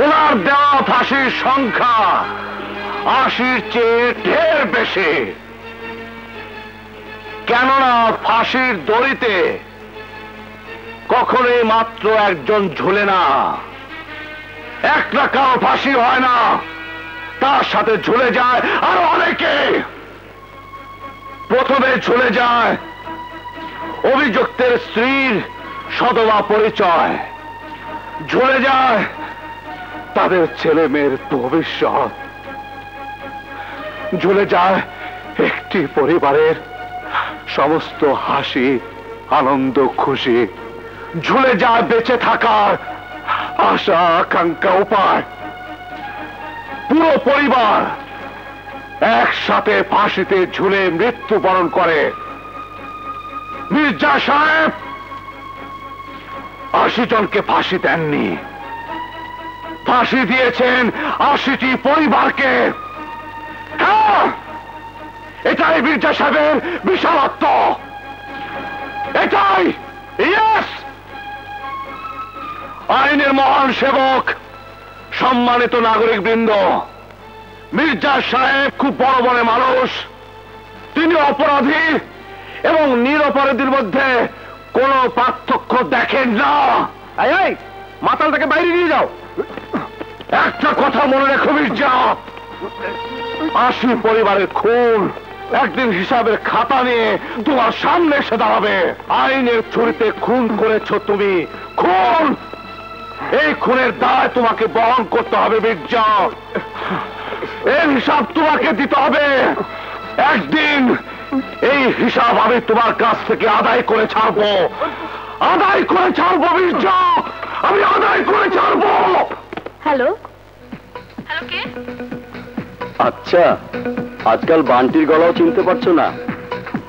ওনার দেওয়া ফাঁসির সংখ্যা ৮০-র চেয়ে ঢের বেশি। কেননা ফাঁসির দড়িতে কখনোই মাত্র একজন ঝুলে না, একটা কারো ফাঁসি হয় না, তার সাথে ঝুলে যায় আরো অনেকে। প্রথমে ঝুলে যায় অভিযুক্তের স্ত্রীর সদবা পরিচয়, ঝুলে যায় তাদের ছেলে মেয়ের ভবিষ্যৎ, ঝুলে যায় একটি পরিবারের সমস্ত হাসি, আনন্দ, খুশি, ঝুলে যায় বেঁচে থাকার আশা, আকাঙ্ক্ষা, উপায়। পুরো পরিবার একসাথে ফাঁসিতে ঝুলে মৃত্যুবরণ করে। মির্জা সাহেব ৮০ জনকে ফাঁসি দেননি, ফাঁসি দিয়েছেন ৮০টি পরিবারকে। হ্যাঁ, এটাই মির্জা সাহেবের বিশালত্ব, এটাই। ইয়েস, আইনের মহান সেবক, সম্মানিত নাগরিক বৃন্দ, মির্জা সাহেব খুব বড় মনের মানুষ। তিনি অপরাধী এবং নিরপরাধীর মধ্যে কোনো পার্থক্য দেখেন না। এই মাতালটাকে বাইরে নিয়ে যাও। একটা কথা মনে রেখো মির্জা, ৮০ পরিবারের খুন একদিন হিসাবের খাতা নিয়ে তোমার সামনে এসে দাঁড়াবে। আইনের ছুরিতে খুন করেছো তুমি, খুন। এই খুনের দায় তোমাকে বহন করতে হবে মির্জা, এর হিসাব তোমাকে দিতে হবে। একদিন এই হিসাব আমি তোমার কাছ থেকে আদায় করে ছাড়বো, আদায় করে ছাড়বো মির্জা, আমি আদায় করে ছাড়বো। হ্যালো, হ্যালো, কে? আচ্ছা, আজকাল বান্টির গলাও চিনতে পারছো না?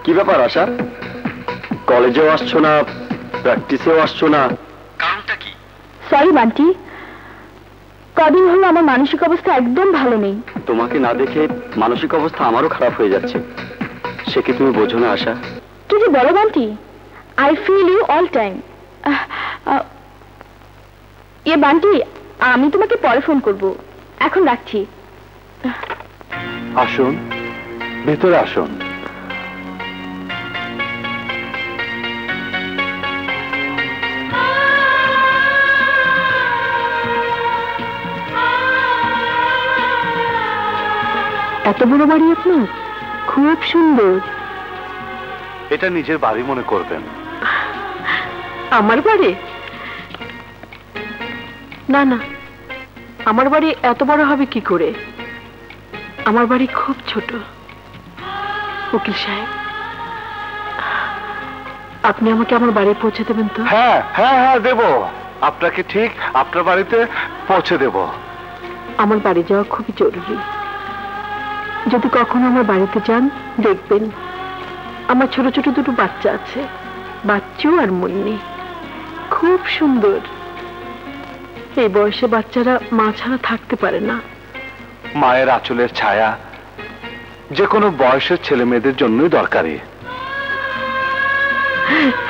কি ব্যাপার আশা? কলেজেও আসছো না, প্র্যাকটিসেও আসছো না, কারণটা কি? সরি বান্টি, কদিন হলো আমার মানসিক অবস্থা একদম ভালো নেই। তোমাকে না দেখে মানসিক অবস্থা আমারও খারাপ হয়ে যাচ্ছে, সে কি তুমি বোঝো না আশা? কি যে বলো Bunty, I feel you all time. Bunty, আমি তোমাকে পরে ফোন করব, এখন রাখছি। আসুন, ভেতরে আসুন। এত বড় বাড়ি আপনার, খুব সুন্দর। এটা নিজের বাড়ি মনে করবেন। আমার বাড়ি? না না, আমার বাড়ি এত বড় হবে কি করে? আমার বাড়ি খুব ছোট। উকিল সাহেব, আপনি আমাকে আমার বাড়ি পৌঁছে দেবেন তো? হ্যাঁ হ্যাঁ হ্যাঁ, দেব। আপনাকে ঠিক আপনার বাড়িতে পৌঁছে দেব। আমার বাড়ি যাওয়া খুবই জরুরি। যদি কখনো আমার বাড়িতে যান, দেখবেন আমার ছোট ছোট দুটো বাচ্চা আছে, বাচ্চু আর মুন্নি, খুব সুন্দর। এই বয়সে বাচ্চারা মা ছাড়া থাকতে পারে না। মায়ের আঁচলের ছায়া যে কোনো বয়সের ছেলে মেয়েদের জন্যই দরকারি।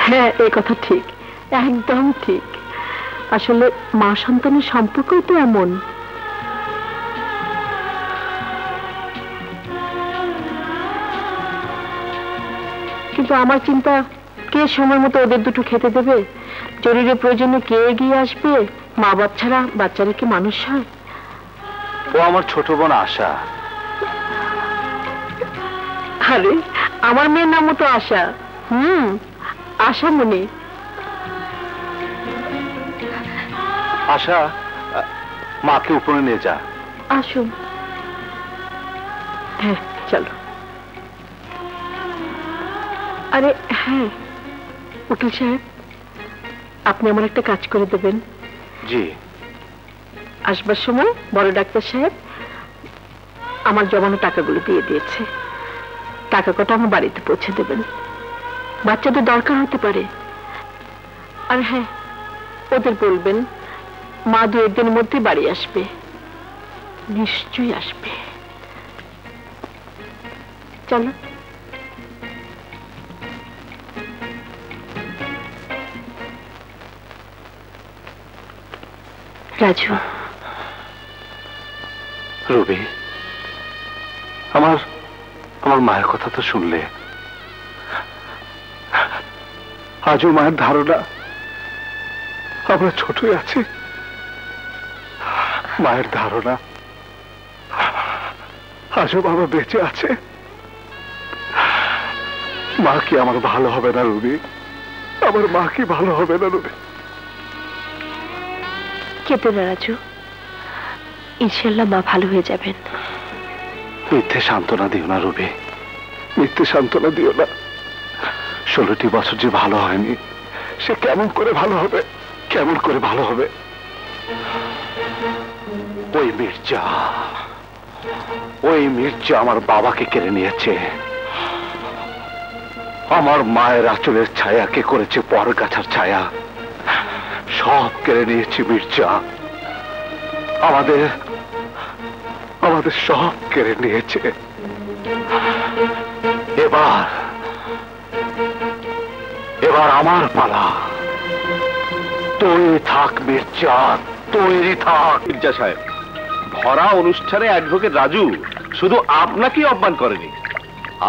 হ্যাঁ, এই কথা ঠিক, একদম ঠিক। আসলে মা সন্তানের সম্পর্কই তো এমন। কিন্তু আমার চিন্তা, কে সময় মতো ওদের দুটো খেতে দেবে? জরুরি প্রয়োজনে কে এগিয়ে আসবে? মা বাপ ছাড়া বাচ্চারা কি মানুষ হয়? ও আমার ছোট বোন আশা। আরে, আমার মেয়ের নামও তো আশা। আশামণি। আশা, মাকে উপরে নিয়ে যা। আসুন। হ্যাঁ, চলো। আরে হ্যাঁ, উকিল সাহেব, আপনি আমার একটা কাজ করে দেবেন? জি। আসবার সময় বড় ডাক্তার সাহেব আমার জমানো টাকাগুলো দিয়ে দিয়েছে, টাকা কটা আমার বাড়িতে পৌঁছে দেবেন। বাচ্চাদের দরকার হতে পারে। আর হ্যাঁ, ওদের বলবেন মা 2 দিনের মধ্যে বাড়ি আসবে, নিশ্চয়ই আসবে। চলো। রাজু, রবি, আমার আমার মায়ের কথা তো শুনলে। আজও মায়ের ধারণা আমরা ছোটই আছি। মায়ের ধারণা আজও বাবা বেঁচে আছে। মা কি আমার ভালো হবে না রবি? আমার মা কি ভালো হবে না রবি? কেঁদে না রাজু, ইনশাল্লাহ মা ভালো হয়ে যাবেন। মিথ্যে সান্ত্বনা দিও না রবি, মিথ্যে সান্ত্বনা দিও না। 16টি বছর যে ভালো হয়নি, সে কেমন করে ভালো হবে? কেমন করে ভালো হবে? ওই মির্জা আমার বাবাকে কেড়ে নিয়েছে। আমার মায়ের আঁচলের ছায়াকে করেছে পরগাছার ছায়া। সব কেড়ে নিয়েছে মির্জা। আমাদের সব কেড়ে নিয়েছে। এবার আমার পালা। তৈরি থাক মির্জা, তৈরি থাক। মির্জা সাহেব, ভরা অনুষ্ঠানে অ্যাডভোকেট রাজু শুধু আপনাকেই অপমান করেনি,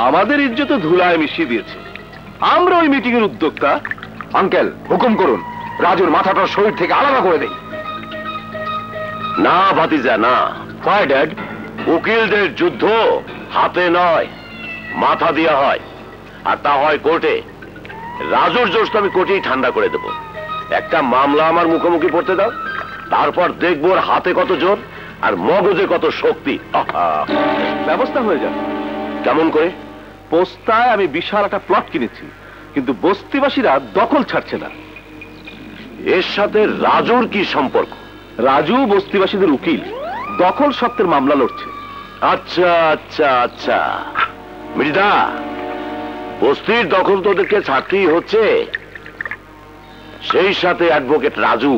আমাদের ইজ্জত ধুলায় মিশিয়ে দিয়েছে। আমরা ওই মিটিং এর উদ্যোক্তা। আঙ্কেল, হুকুম করুন, রাজুর মাথাটা শরীর থেকে আলাদা করে দেই। না ভাতিজা না। Why, Dad? উকিলদের যুদ্ধ হাতে নয়, মাথা দিয়া হয়, আর তা হয় কোর্টে। রাজুর জোশ তো আমি কোর্টেই ঠান্ডা করে দেব। একটা মামলা আমার মুখোমুখি পড়তে দাও, তারপর দেখবো ওর হাতে কত জোর আর মগজে কত শক্তি। ব্যবস্থা হয়ে যাবে। কেমন করে? পোস্তায় আমি বিশাল একটা প্লট কিনেছি, কিন্তু বস্তিবাসীরা দখল ছাড়ছে না। এর সাথে রাজুর কি সম্পর্ক? রাজু বস্তিবাসীদের উকিল, দখল সত্ত্বের মামলা লড়ছে। আচ্ছা আচ্ছা আচ্ছা, মৃদা, বস্তির দখল তোদেরকে ছাড়তেই হচ্ছে। সেই সাথে অ্যাডভোকেট রাজু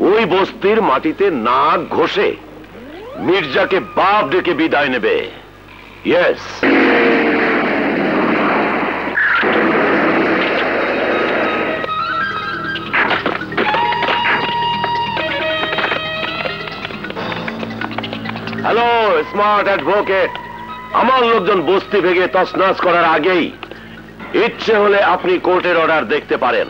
ওই বস্তির মাটিতে নাক ঘষে মির্জাকে বাপ ডেকে বিদায় নেবে। ইয়েস। হ্যালো স্মার্ট অ্যাডভোকেট, আমার লোকজন বস্তি ভেঙে তছনছ করার আগেই ইচ্ছে হলে আপনি কোর্টের অর্ডার দেখতে পারেন।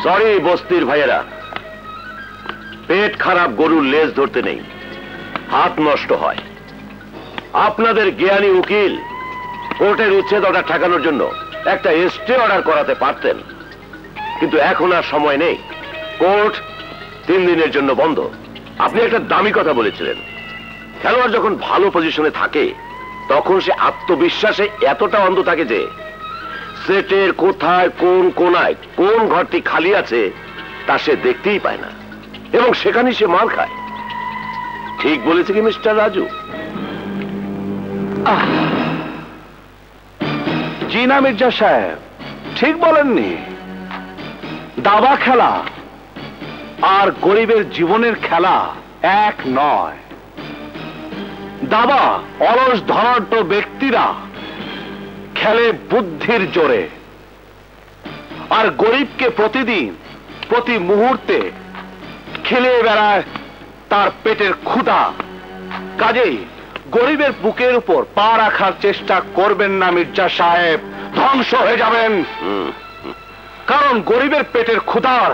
সরি বস্তির ভাইয়েরা, পেট খারাপ গরুর লেজ ধরতে নেই, হাত নষ্ট হয়। আপনাদের জ্ঞানী উকিল কোর্টের উচ্ছেদ অর্ডার ঠেকানোর জন্য একটা স্টে অর্ডার করাতে পারতেন, কিন্তু এখন আর সময় নেই। কোর্ট 3 দিনের জন্য বন্ধ। আপনি একটা দামি কথা বলেছিলেন, খেলোয়াড় যখন ভালো পজিশনে থাকে তখন সে আত্মবিশ্বাসে এতটা অন্ধ থাকে যে সেটের কোথায় কোন কোনায় কোন ঘরটি খালি আছে তা সে দেখতেই পায় না, এবং সেখানেই সে মার খায়। ঠিক বলেছে কি মিস্টার রাজু? জি না মির্জা সাহেব, ঠিক বলেননি। দাবা খেলা আর গরিবের জীবনের খেলা এক নয়। দাবা অলস ধনাঢ্য ব্যক্তিরা খেলে বুদ্ধির জোরে, আর গরিবকে প্রতিদিন প্রতি মুহূর্তে খেলে বেড়ায় তার পেটের ক্ষুধা। কাজেই গরিবের বুকের উপর পা রাখার চেষ্টা করবেন না মির্জা সাহেব, ধ্বংস হয়ে যাবেন। কারণ গরিবের পেটের ক্ষুধার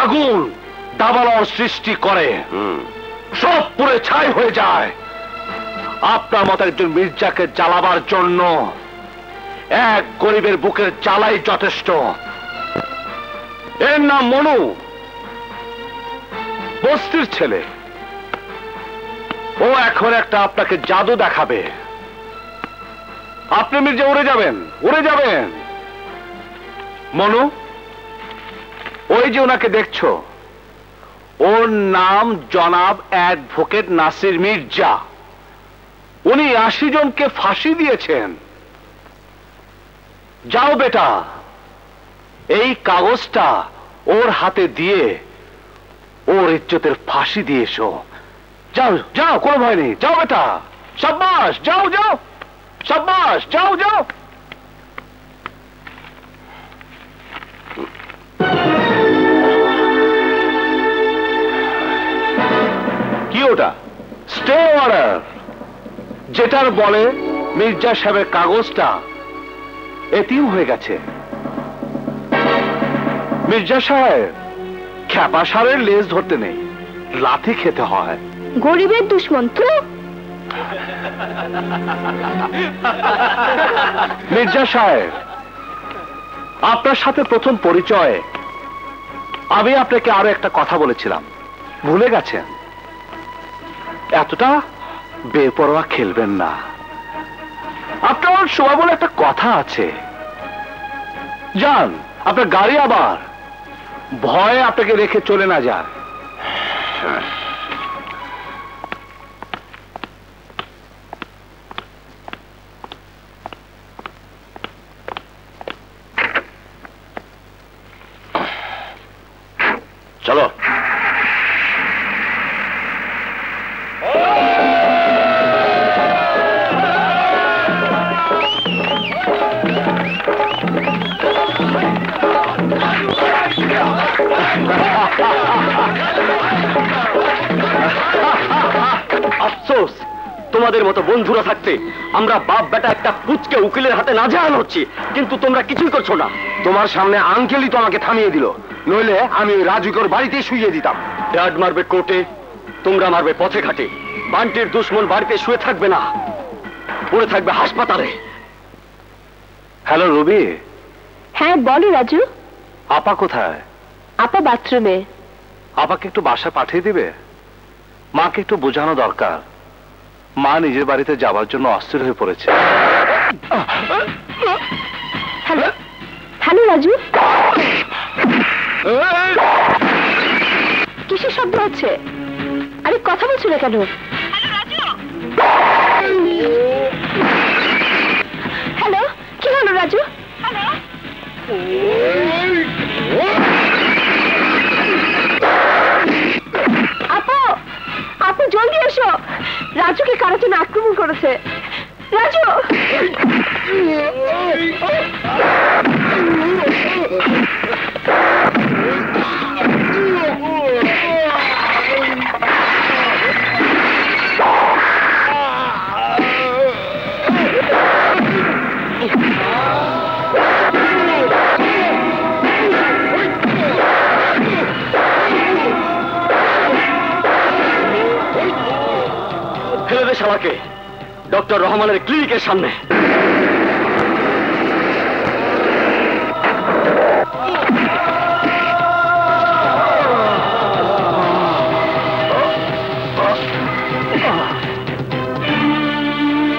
আগুন দাবানল সৃষ্টি করে, সব পুড়ে ছাই হয়ে যায়। আপনার মতো একজন মির্জাকে জ্বালাবার জন্য এক গরিবের বুকের জ্বালাই যথেষ্ট। এর নাম মনু, বস্তির ছেলে। ও এখন একটা আপনাকে জাদু দেখাবে। আপনি মির্জা উড়ে যাবেন, উড়ে যাবেন। মনু, ওই যে ওনাকে দেখছো, ওর নাম জনাব অ্যাডভোকেট নাসির মির্জা। উনি 80 জনকে ফাঁসি দিয়েছেন। যাও বেটা, এই কাগজটা ওর হাতে দিয়ে ওর ইজ্জতের ফাঁসি দিয়ে এসো। যাও যাও, কোনো ভয় নেই, যাও বেটা, শাবাশ, যাও যাও, শাবাশ, যাও যাও। কি ওটা? স্টে অর্ডার, যেটার বলে মির্জা সাহেবের কাগজটা এতিম হয়ে গেছে। মির্জা সাহেব, খ্যাপা সারের লেজ ধরতে নেই, লাথি খেতে হয়। গরিবের দুশ্মন তো। মির্জা সাহেব, আপনার সাথে প্রথম পরিচয়ে আমি আপনাকে আরো একটা কথা বলেছিলাম, ভুলে গেছেন? এতটা বেপরোয়া খেলবেন না। আপনার সময় বলে একটা কথা আছে। যান, আপনার গাড়ি আবার ভয়ে আপনাকে রেখে চলে না যায়। চলো। আফসোস, তোমাদের মতো বন্ধুরা থাকতে আমরা বাপ বেটা একটা পুচকে উকিলের হাতে নাজেহাল হচ্ছি, কিন্তু তোমরা কিছুই করছো না। তোমার সামনে আঙ্কেলই তো আমাকে থামিয়ে দিল, নইলে আমি রাজুকের বাড়িতে শুইয়ে দিতাম। ড্যাড মারবে কোর্টে, তোমরা মারবে পথে ঘাটে। বান্টির দুশ্মন বাড়িতে শুয়ে থাকবে না, পড়ে থাকবে হাসপাতালে। হ্যালো রবি। হ্যাঁ বলো রাজু। আপা কোথায়? আপা বাথরুমে। আপাকে একটু বাসা পাঠিয়ে দিবে? মাকে একটু বোঝানো দরকার, মা নিজের বাড়িতে যাবার জন্য অস্থির হয়ে পড়েছে। হ্যালো হ্যালো রাজু, কিসের শব্দ হচ্ছে? আরে কথা বলছো না কেন? হ্যালো, কি হলো রাজু? আপু, আপু জলদি এসো, রাজুকে কারো জন্য আক্রমণ করেছে। রাজু, ফেলে দে শালাকে ডক্টর রহমানের ক্লিনিকের সামনে।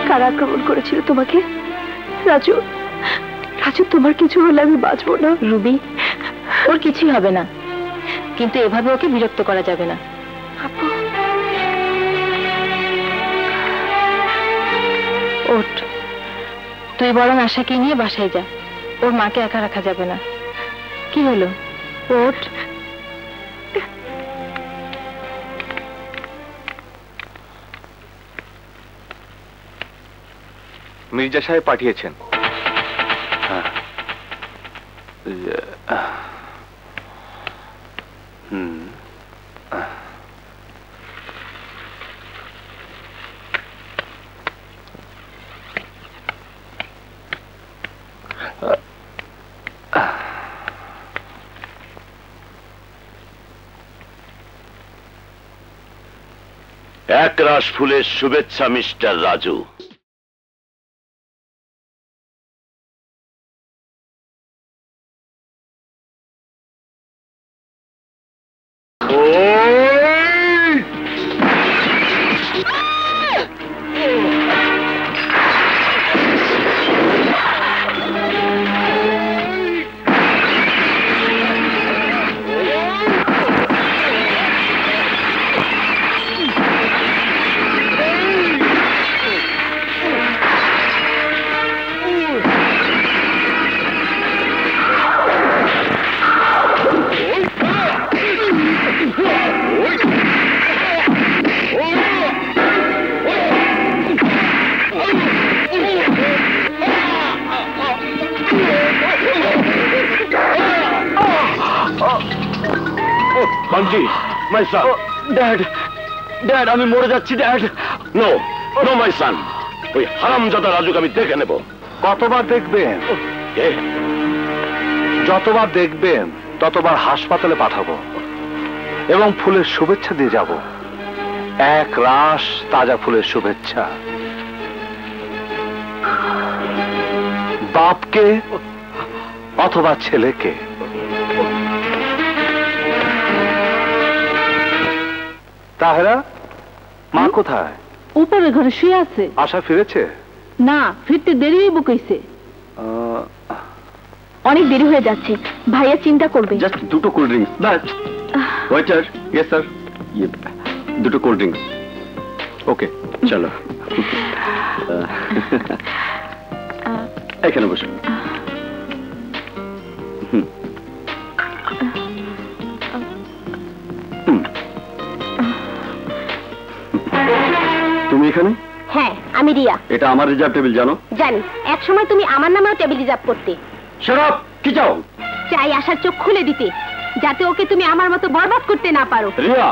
কারা আক্রমণ করেছিল তোমাকে? রাজু, রাজু তোমার কিছু হলে আমি বাঁচবো না। রুবি, ওর কিছুই হবে না, কিন্তু এভাবে ওকে বিরক্ত করা যাবে না। আপু, ওঠ, তুই বরং আশাকে নিয়ে বাসায় যা, ওর মাকে একা রাখা যাবে না। কি হলো? ওঠ। মির্জা সাহেব পাঠিয়েছেন। একরাশ ফুলের শুভেচ্ছা মিস্টার রাজু। বান্টি, মাই সন। ড্যাড, ড্যাড, আমি মরে যাচ্ছি ড্যাড। নো, নো মাই সন। ওই হারামজাদা রাজুকে আমি দেখে নেব। কতবার দেখবেন? কে? যতবার দেখবেন ততবার হাসপাতালে পাঠাবো এবং ফুলের শুভেচ্ছা দিয়ে যাব। এক রাশ তাজা ফুলের শুভেচ্ছা। বাপকে অথবা ছেলেকে। তাহেরা, মা কোথায়? উপরে ঘরে শুয়ে আছে। আশা ফিরেছে? না, ফিরতে দেরি হইব কইছে। অনেক দেরি হয়ে যাচ্ছে, ভাইয়া চিন্তা করবে। জাস্ট দুটো কোল্ড ড্রিঙ্কস। বাস। ওয়েটার। Yes sir. দুটো কোল্ড ড্রিঙ্কস। ওকে, চলো। এখানে বসুন। তুমি এখানে? হ্যাঁ, আমি রিয়া। এটা আমার রিজার্ভ টেবিল, জানো? জানি, এক সময় তুমি আমার নামেও টেবিল রিজার্ভ করতে। শরাব, কি চাও? চাই আশার চোখ খুলে দিতে, যাতে ওকে তুমি আমার মতো বরবাদ করতে না পারো। রিয়া।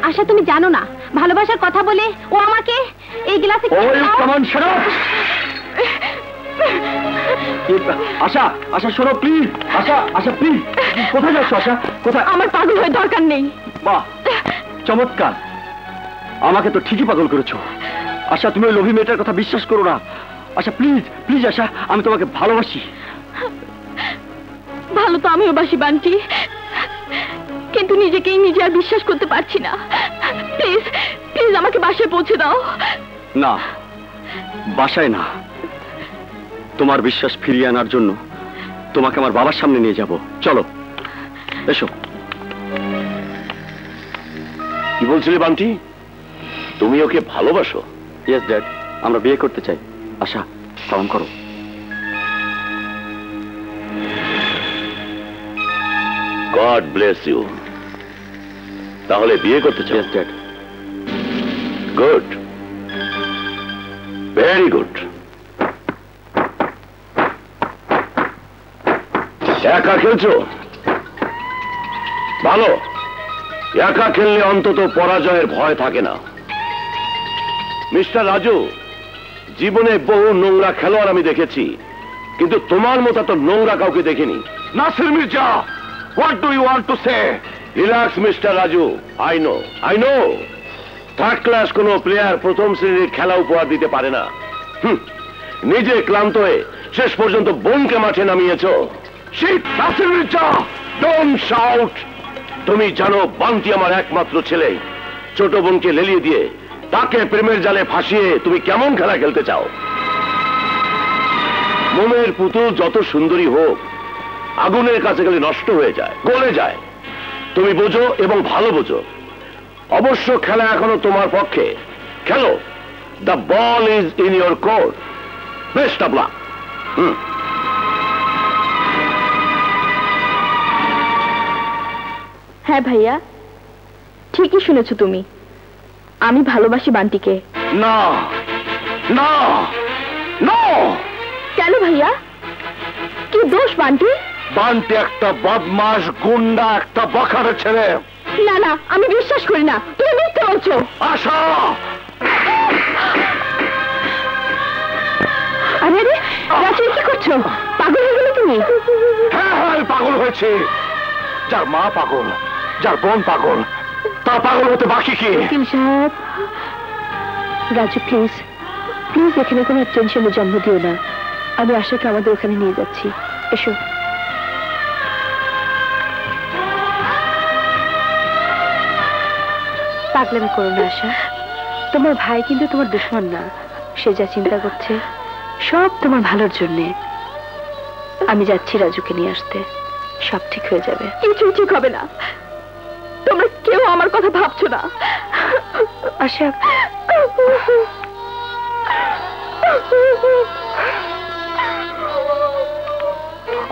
আশা, তুমি জানো না ভালোবাসার কথা বলে ও আমাকে এই গ্লাসে শরাব। আশা, আশা শোনো প্লিজ। Asha, Asha please. কোথায় যাচ্ছ আশা? কোথায়? আমার পাগল হয়ে দরকার নেই। বাহ, চমৎকার। আমাকে তো ঠিকই পাগল করেছো। আশা, তুমি ওই লোভী মেয়েটার কথা বিশ্বাস করো না। আশা প্লিজ, প্লিজ আশা, আমি তোমাকে ভালোবাসি। ভালো তো আমিও বাসি বান্টি, কিন্তু নিজেকেই নিজে আর বিশ্বাস করতে পারছি না। প্লিজ, প্লিজ আমাকে বাসায় পৌঁছে দাও। না, বাসায় না। তোমার বিশ্বাস ফিরিয়ে আনার জন্য তোমাকে আমার বাবার সামনে নিয়ে যাব। চলো, এসো। কি বলছিলে বান্টি? তুমি ওকে ভালোবাসো? ইয়েস ড্যাড, আমরা বিয়ে করতে চাই। আশা, সালাম করো। God bless you. তাহলে বিয়ে করতে চাই? Yes dad. Good, very good. একা খেলছো? ভালো। একা খেললে অন্তত পরাজয়ের ভয় থাকে না। মিস্টার রাজু, জীবনে বহু নোংরা খেলোয়াড় আমি দেখেছি, কিন্তু তোমার মতো তো নোংরা কাউকে দেখিনি। Nasir Mirza, what do you want to say? Relax mister Raju. I know third class কোন প্লেয়ার প্রথম শ্রেণীর খেলা উপহার দিতে পারে না। নিজে ক্লান্ত হয়ে শেষ পর্যন্ত বোনকে মাঠে নামিয়েছো। Nasir Mirza, don't shout. তুমি জানো বান্টি আমার একমাত্র ছেলে। ছোট বোনকে লেলিয়ে দিয়ে তাকে প্রেমের জালে ফাঁসিয়ে তুমি কেমন খেলা খেলতে চাও? মোমের পুতুল যত সুন্দরী হোক, আগুনের কাছে গেলে নষ্ট হয়ে যায়, গলে যায়। তুমি বোঝো এবং ভালো বোঝো। অবশ্য খেলা এখনো তোমার পক্ষে। খেলো। The ball is in your court. Best of luck. হ্যাঁ ভাইয়া, ঠিকই শুনেছো তুমি। আমি ভালোবাসি বান্টিকে। না, না, না। কেন ভাইয়া? কি দোষ বান্টি? বান্টি একটা বদমাস, গুন্ডা, একটা বখারে ছেলে। না না, আমি বিশ্বাস করি না। তুমি মিথ্যে বলছো। আশা! আরে আরে, রাজু কি করছো? পাগল হয়ে গেলে তুমি? হ্যাঁ হ্যাঁ, আমি পাগল হয়েছি। যার মা পাগল, যার বোন পাগল, তার পাগল হতে বাকি কি? উকিল সাহেব, রাজু প্লিজ, প্লিজ এখানে কোনো টেনশনের জন্ম দিও না। আমি আশাকে আমাদের ওখানে নিয়ে যাচ্ছি। এসো। পাগলামি করো না আশা। তোমার ভাই কিন্তু তোমার দুশমন না। সে যা চিন্তা করছে সব তোমার ভালোর জন্যে। আমি যাচ্ছি রাজুকে নিয়ে আসতে। সব ঠিক হয়ে যাবে। কিছুই ঠিক হবে না। তোমরা কেউ আমার কথা ভাবছো না। আশা,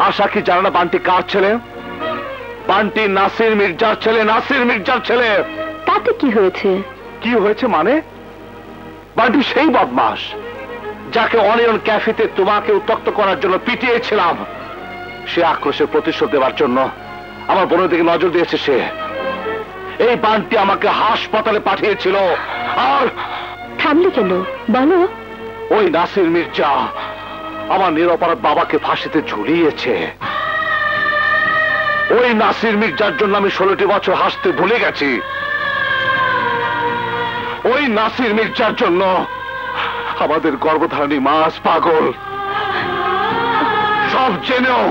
আশা কি জানে না বান্টি কার ছেলে? বান্টি নাসির মির্জার ছেলে, নাসির মির্জার ছেলে। তাতে কি হয়েছে? কি হয়েছে মানে? বান্টি সেই বদমাস যাকে অনিয়ন ক্যাফেতে তোমাকে উত্তক্ত করার জন্য পিটিয়েছিলাম। সে আক্রোশের প্রতিশোধ দেওয়ার জন্য আমার বোনের দিকে নজর দিয়েছে সে। এই বানটি আমাকে হাসপাতালে পাঠিয়েছিল। আর থামলে কেন বলো? ওই নাসির মির্জা আমার নিরপরাধ বাবাকে ফাঁসিতে ঝুলিয়েছে। ওই নাসির মির্জার জন্য আমি 16টি বছর হাসতে ভুলে গেছি। ওই নাসির মির্জার জন্য আমাদের গর্ভধারণী মাস পাগল। সব জেনেও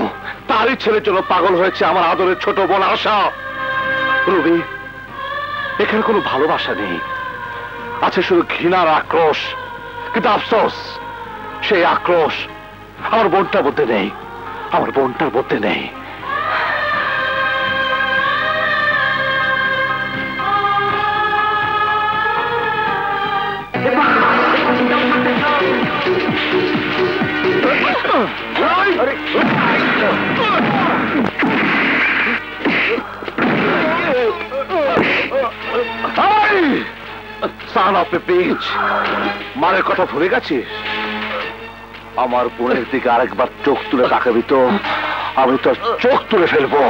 তারই ছেলের জন্য পাগল হয়েছে আমার আদরের ছোট বোন আশা। রবি, এখানে কোনো ভালোবাসা নেই, আছে শুধু ঘৃণার আক্রোশ। কিন্তু আফসোস, সেই আক্রোশ আমার বোনটার মধ্যে নেই, আমার বোনটার মধ্যে নেই। মারের কথা ভুলে গেছিস? আমার বোনের দিকে আরেকবার চোখ তুলে তাকাবি তো আমি তোর চোখ তুলে ফেলবো।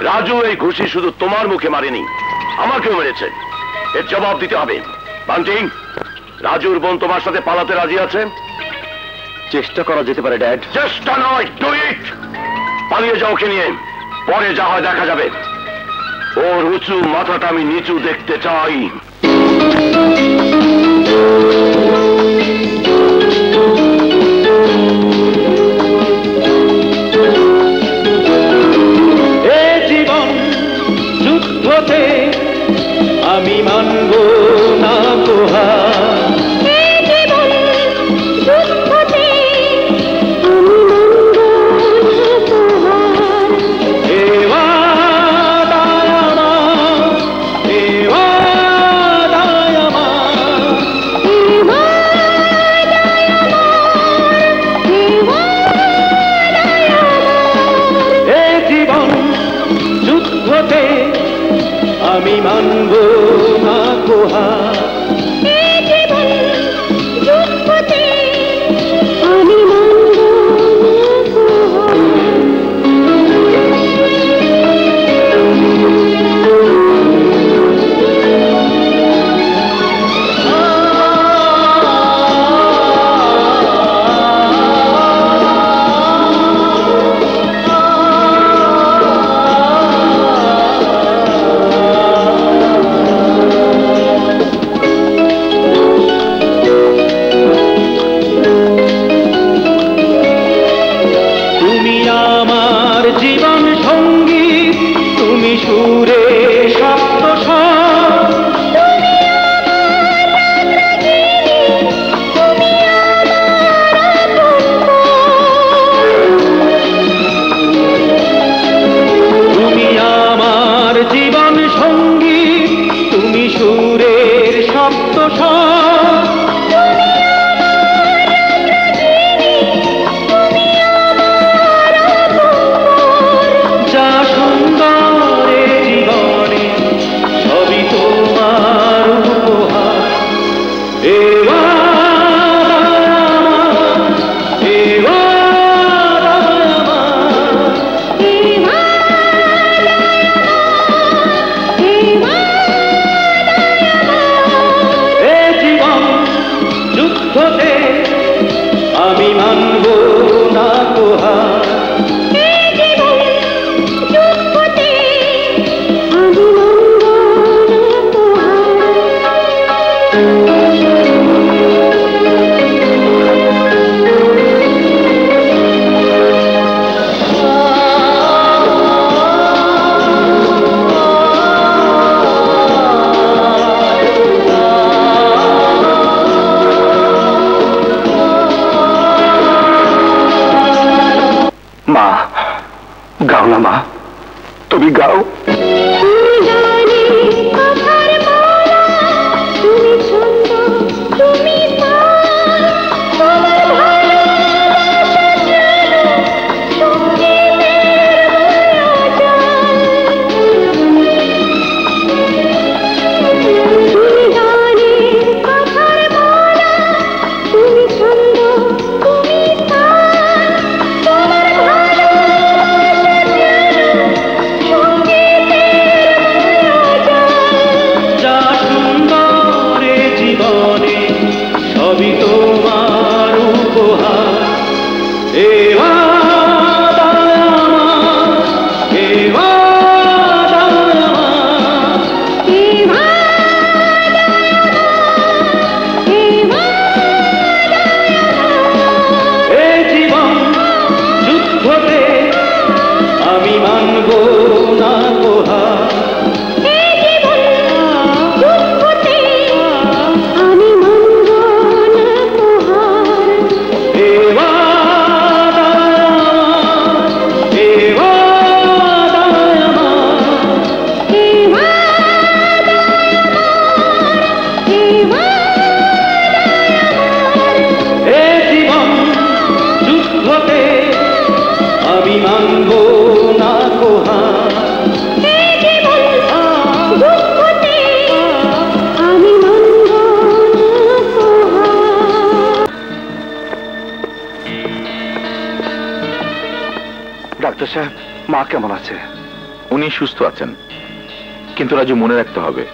রাজু এই ঘুষি শুধু তোমার মুখে মারেনি, আমাকেও মেরেছে। এর জবাব দিতে হবে। বান্টি, রাজুর বোন তোমার সাথে পালাতে রাজি আছে? চেষ্টা করা যেতে পারে ড্যাড। চেষ্টা নয়, ডু ইট। পালিয়ে যাও ওকে নিয়ে, পরে যা হয় দেখা যাবে। ওর উঁচু মাথাটা আমি নিচু দেখতে চাই। এ জীবন যুদ্ধতে আমি মানব না তোহার। আমি মানব না তোহার। গাও না মা, তুমি গাও। তুমি ডাক্তার সাহেব, মা কেমন আছে? উনি সুস্থ আছেন, কিন্তু রাজু মনে রাখতে হবে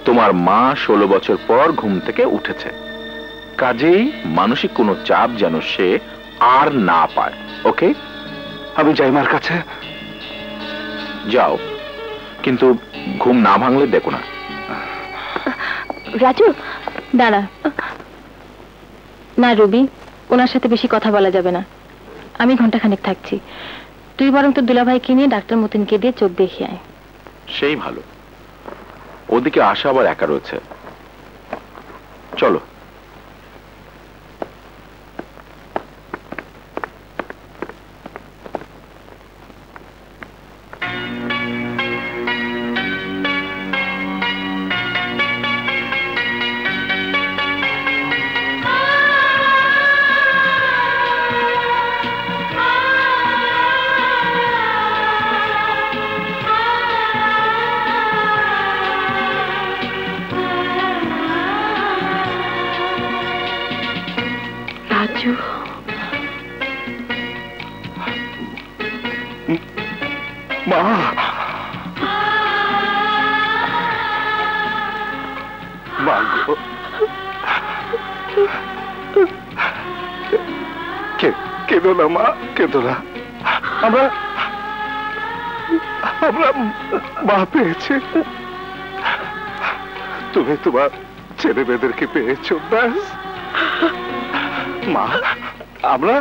তোমার মা 16 বছর পর ঘুম থেকে উঠেছে, কাজেই মানসিক কোনো চাপ যেন সে আর না পায়। ওকে? আমি যাই মার কাছে? যাও, কিন্তু ঘুম না ভাঙলে দেখো না। রাজু দাঁড়া। না রবি, ওনার সাথে বেশি কথা বলা যাবে না। আমি ঘন্টাখানেক থাকছি, তুই বরং তোর দুলাভাইকে নিয়ে ডাক্তার মতিনকে দিয়ে চোখ দেখিয়ে আয়। সেই ভালো, ওদিকে আশা আবার একা রয়েছে। চলো। রাজু, মা, মা গো, কেঁদো না মা, কেঁদো না। আমরা মা পেয়েছি, তুমি তোমার ছেলে মেয়েদেরকে পেয়েছো, ব্যাস। মা, আমরা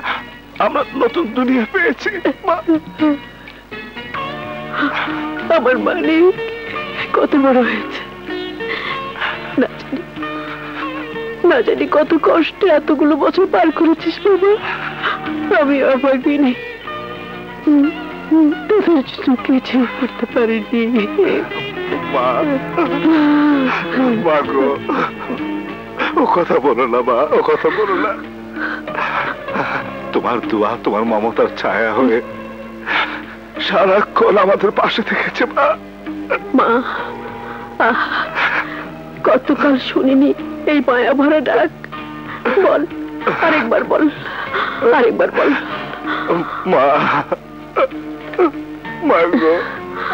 নতুন দুনিয়া পেয়েছি মা। আমার মানিক কত বড় হয়েছে, না জানি কত কষ্টে এতগুলো বছর পার করেছিস বাবা। আমি অভাগিনী, তোদের চোখে ছেড়ে করতে পারিনি মা। মা গো, ও কথা বলো না মা, ও কথা বলো না। তোমার দোয়া, তোমার মমতার ছায়া হয়ে সারাক্ষণ আমাদের পাশে থেকেছে মা। মা, কতকাল শুনিনি এই মায়া ভরা ডাক। বল, আরেকবার বল, আরেকবার বল। মা, মা গো,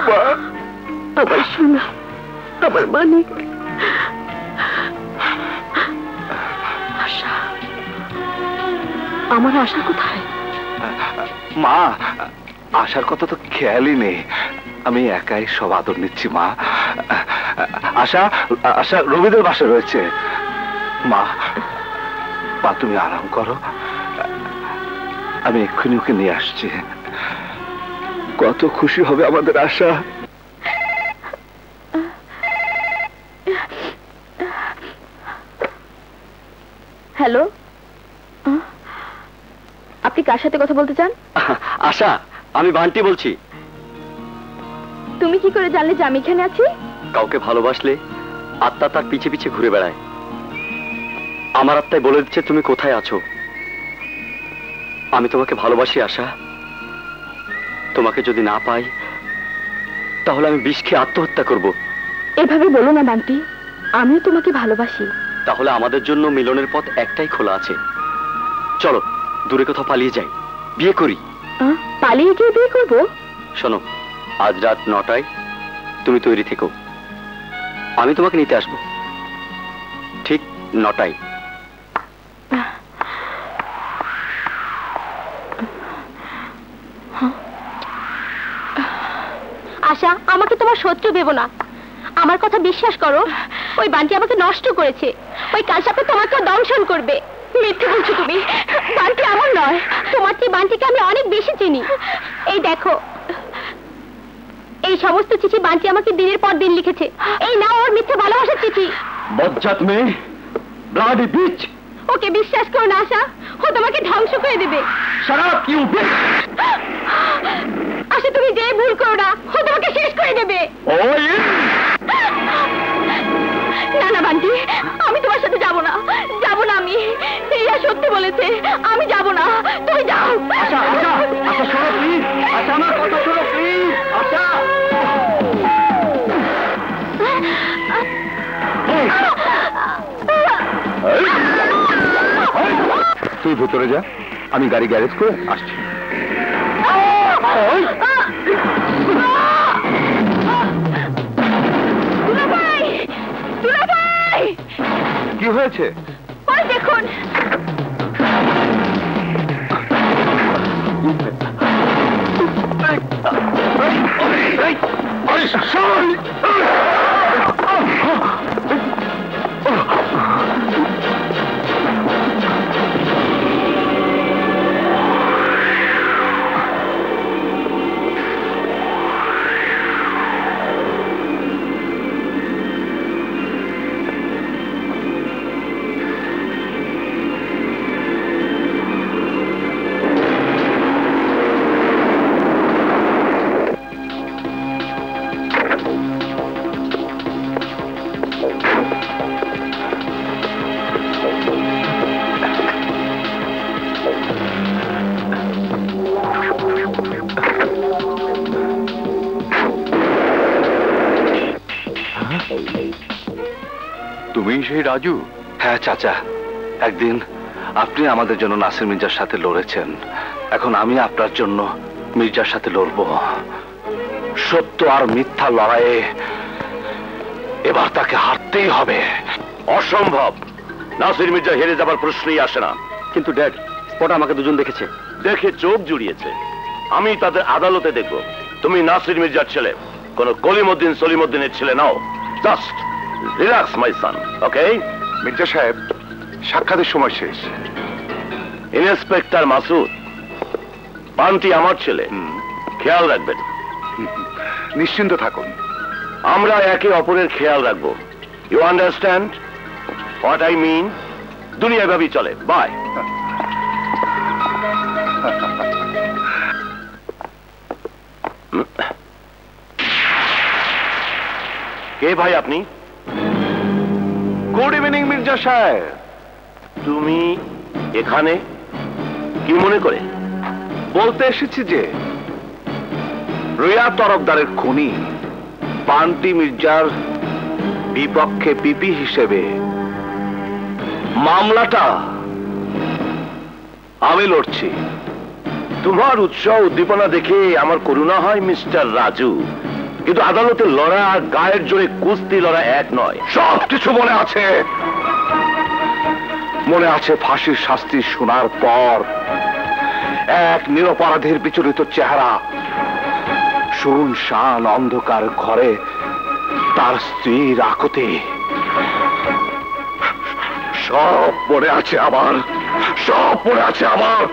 মা। আমার সোনা, আমার মানিক। আশা, আমার আশা কোথায়? মা, আসার কথা তো খেয়ালই নেই, আমি একাই সব আদর নিচ্ছি মা। আশা, আশা রবিদের বাসায় রয়েছে। মা, মা তুমি আরাম করো, আমি এক্ষুনি ওকে নিয়ে আসছি। কত খুশি হবে আমাদের আশা। হ্যালো, আপনি কার সাথে কথা বলতে চান? আশা, আমি বান্টি বলছি। তুমি কি করে জানলে যে আমি এখানে আছি? কাউকে ভালোবাসলে আত্মা তার পিছে পিছে ঘুরে বেড়ায়। আমার আত্মায় বলে দিচ্ছে তুমি কোথায় আছো। আমি তোমাকে ভালোবাসি আশা। তোমাকে যদি না পাই তাহলে আমি বিষ খেয়ে আত্মহত্যা করব। এভাবে বলো না বান্টি, আমিও তোমাকে ভালোবাসি। তাহলে আমাদের জন্য মিলনের পথ একটাই খোলা আছে। চলো দূরে কোথাও পালিয়ে যাই, বিয়ে করি। পালিয়ে গিয়ে বিয়ে করবো? শোনো, আজ রাত 9টায় তুমি তৈরি থেকো, আমি তোমাকে নিতে আসবো ঠিক 9টায়। আশা, আমাকে তোমার শত্রু ভেবো না, আমার কথা বিশ্বাস করো। ওই বান্টি আমাকে নষ্ট করেছে, ওই কালসাপে তোমাকেও দংশন করবে। মিথ্যে বলছো তুমি, বান্টি আমার নয়। তোমার চেয়ে বান্টিকে আমি অনেক বেশি চিনি। এই দেখো, এই সমস্ত চিঠি বান্টি আমাকে দিনের পর দিন লিখেছে। এই নাও ওর মিথ্যে ভালোবাসার চিঠি। বজ্জাত মেয়ে, ব্লাডি বিচ। ওকে বিশ্বাস করো না আশা, ও তোমাকে ধ্বংস করে দেবে। শাট ইউ বিচ। আশা, তুমি যে ভুল করো না, ও তোমাকে শেষ করে দেবে। না না বান্টি, আমি তোমার সাথে যাব না, যাব না আমি। রিয়া সত্যি বলেছে, আমি যাব না, তুমি যাও। আচ্ছা আচ্ছা আচ্ছা, শোনো প্লিজ। আচ্ছা আমার কথা শোনো প্লিজ। আচ্ছা তুই ভেতরে যা, আমি গাড়ি গ্যারেজ করে আসছি। কি হয়েছে? ওই দেখুন, তুমি সেই রাজু? হ্যাঁ চাচা, একদিন আপনি আমাদের জন্য নাসির মির্জার সাথে লড়েছেন, এখন আমি আপনার জন্য মির্জার সাথে লড়ব। সত্য আর মিথ্যা লড়াইয়ে এবার তাকে হারতেই হবে। অসম্ভব, নাসির মির্জা হেরে যাবার প্রশ্নই আসে না। কিন্তু ড্যাড, স্পট আমাকে দুজন দেখেছে। দেখে চোখ জুড়িয়েছে, আমি তাদের আদালতে দেখব। তুমি নাসির মির্জার ছেলে, কোন কলিমউদ্দিন সলিমউদ্দিনের ছেলে নাও। জাস্ট রিল্যাক্স মাই সান, ওকে? মির্জা সাহেব, সাক্ষাতের সময় শেষ। ইন্সপেক্টর মাসুদ, বান্টি আমার ছেলে, খেয়াল রাখবেন। নিশ্চিন্ত থাকুন, আমরা একে অপরের খেয়াল রাখবো। You understand what I mean? দুনিয়া এভাবেই চলে। বাই। কে ভাই আপনি? গুড ইভিনিং মির্জা সাহেব। তুমি এখানে কি মনে করে? বলতে এসেছি যে রিয়া তরফদারের খুনি বান্টি মির্জার বিপক্ষে পিপি হিসেবে মামলাটা আমি লড়ছি। তোমার উৎসাহ উদ্দীপনা দেখে আমার করুণা হয় মিস্টার রাজু, কিন্তু আদালতে লড়া আর গায়ের জোরে কুস্তি লড়া এক নয়। সব কিছু মনে আছে, মনে আছে। ফাঁসির শাস্তি শোনার পর এক নিরপরাধীর বিচলিত চেহারা, শুনশান অন্ধকার ঘরে তার স্ত্রীর আকুতি, সব মনে আছে আমার, সব মনে আছে আমার।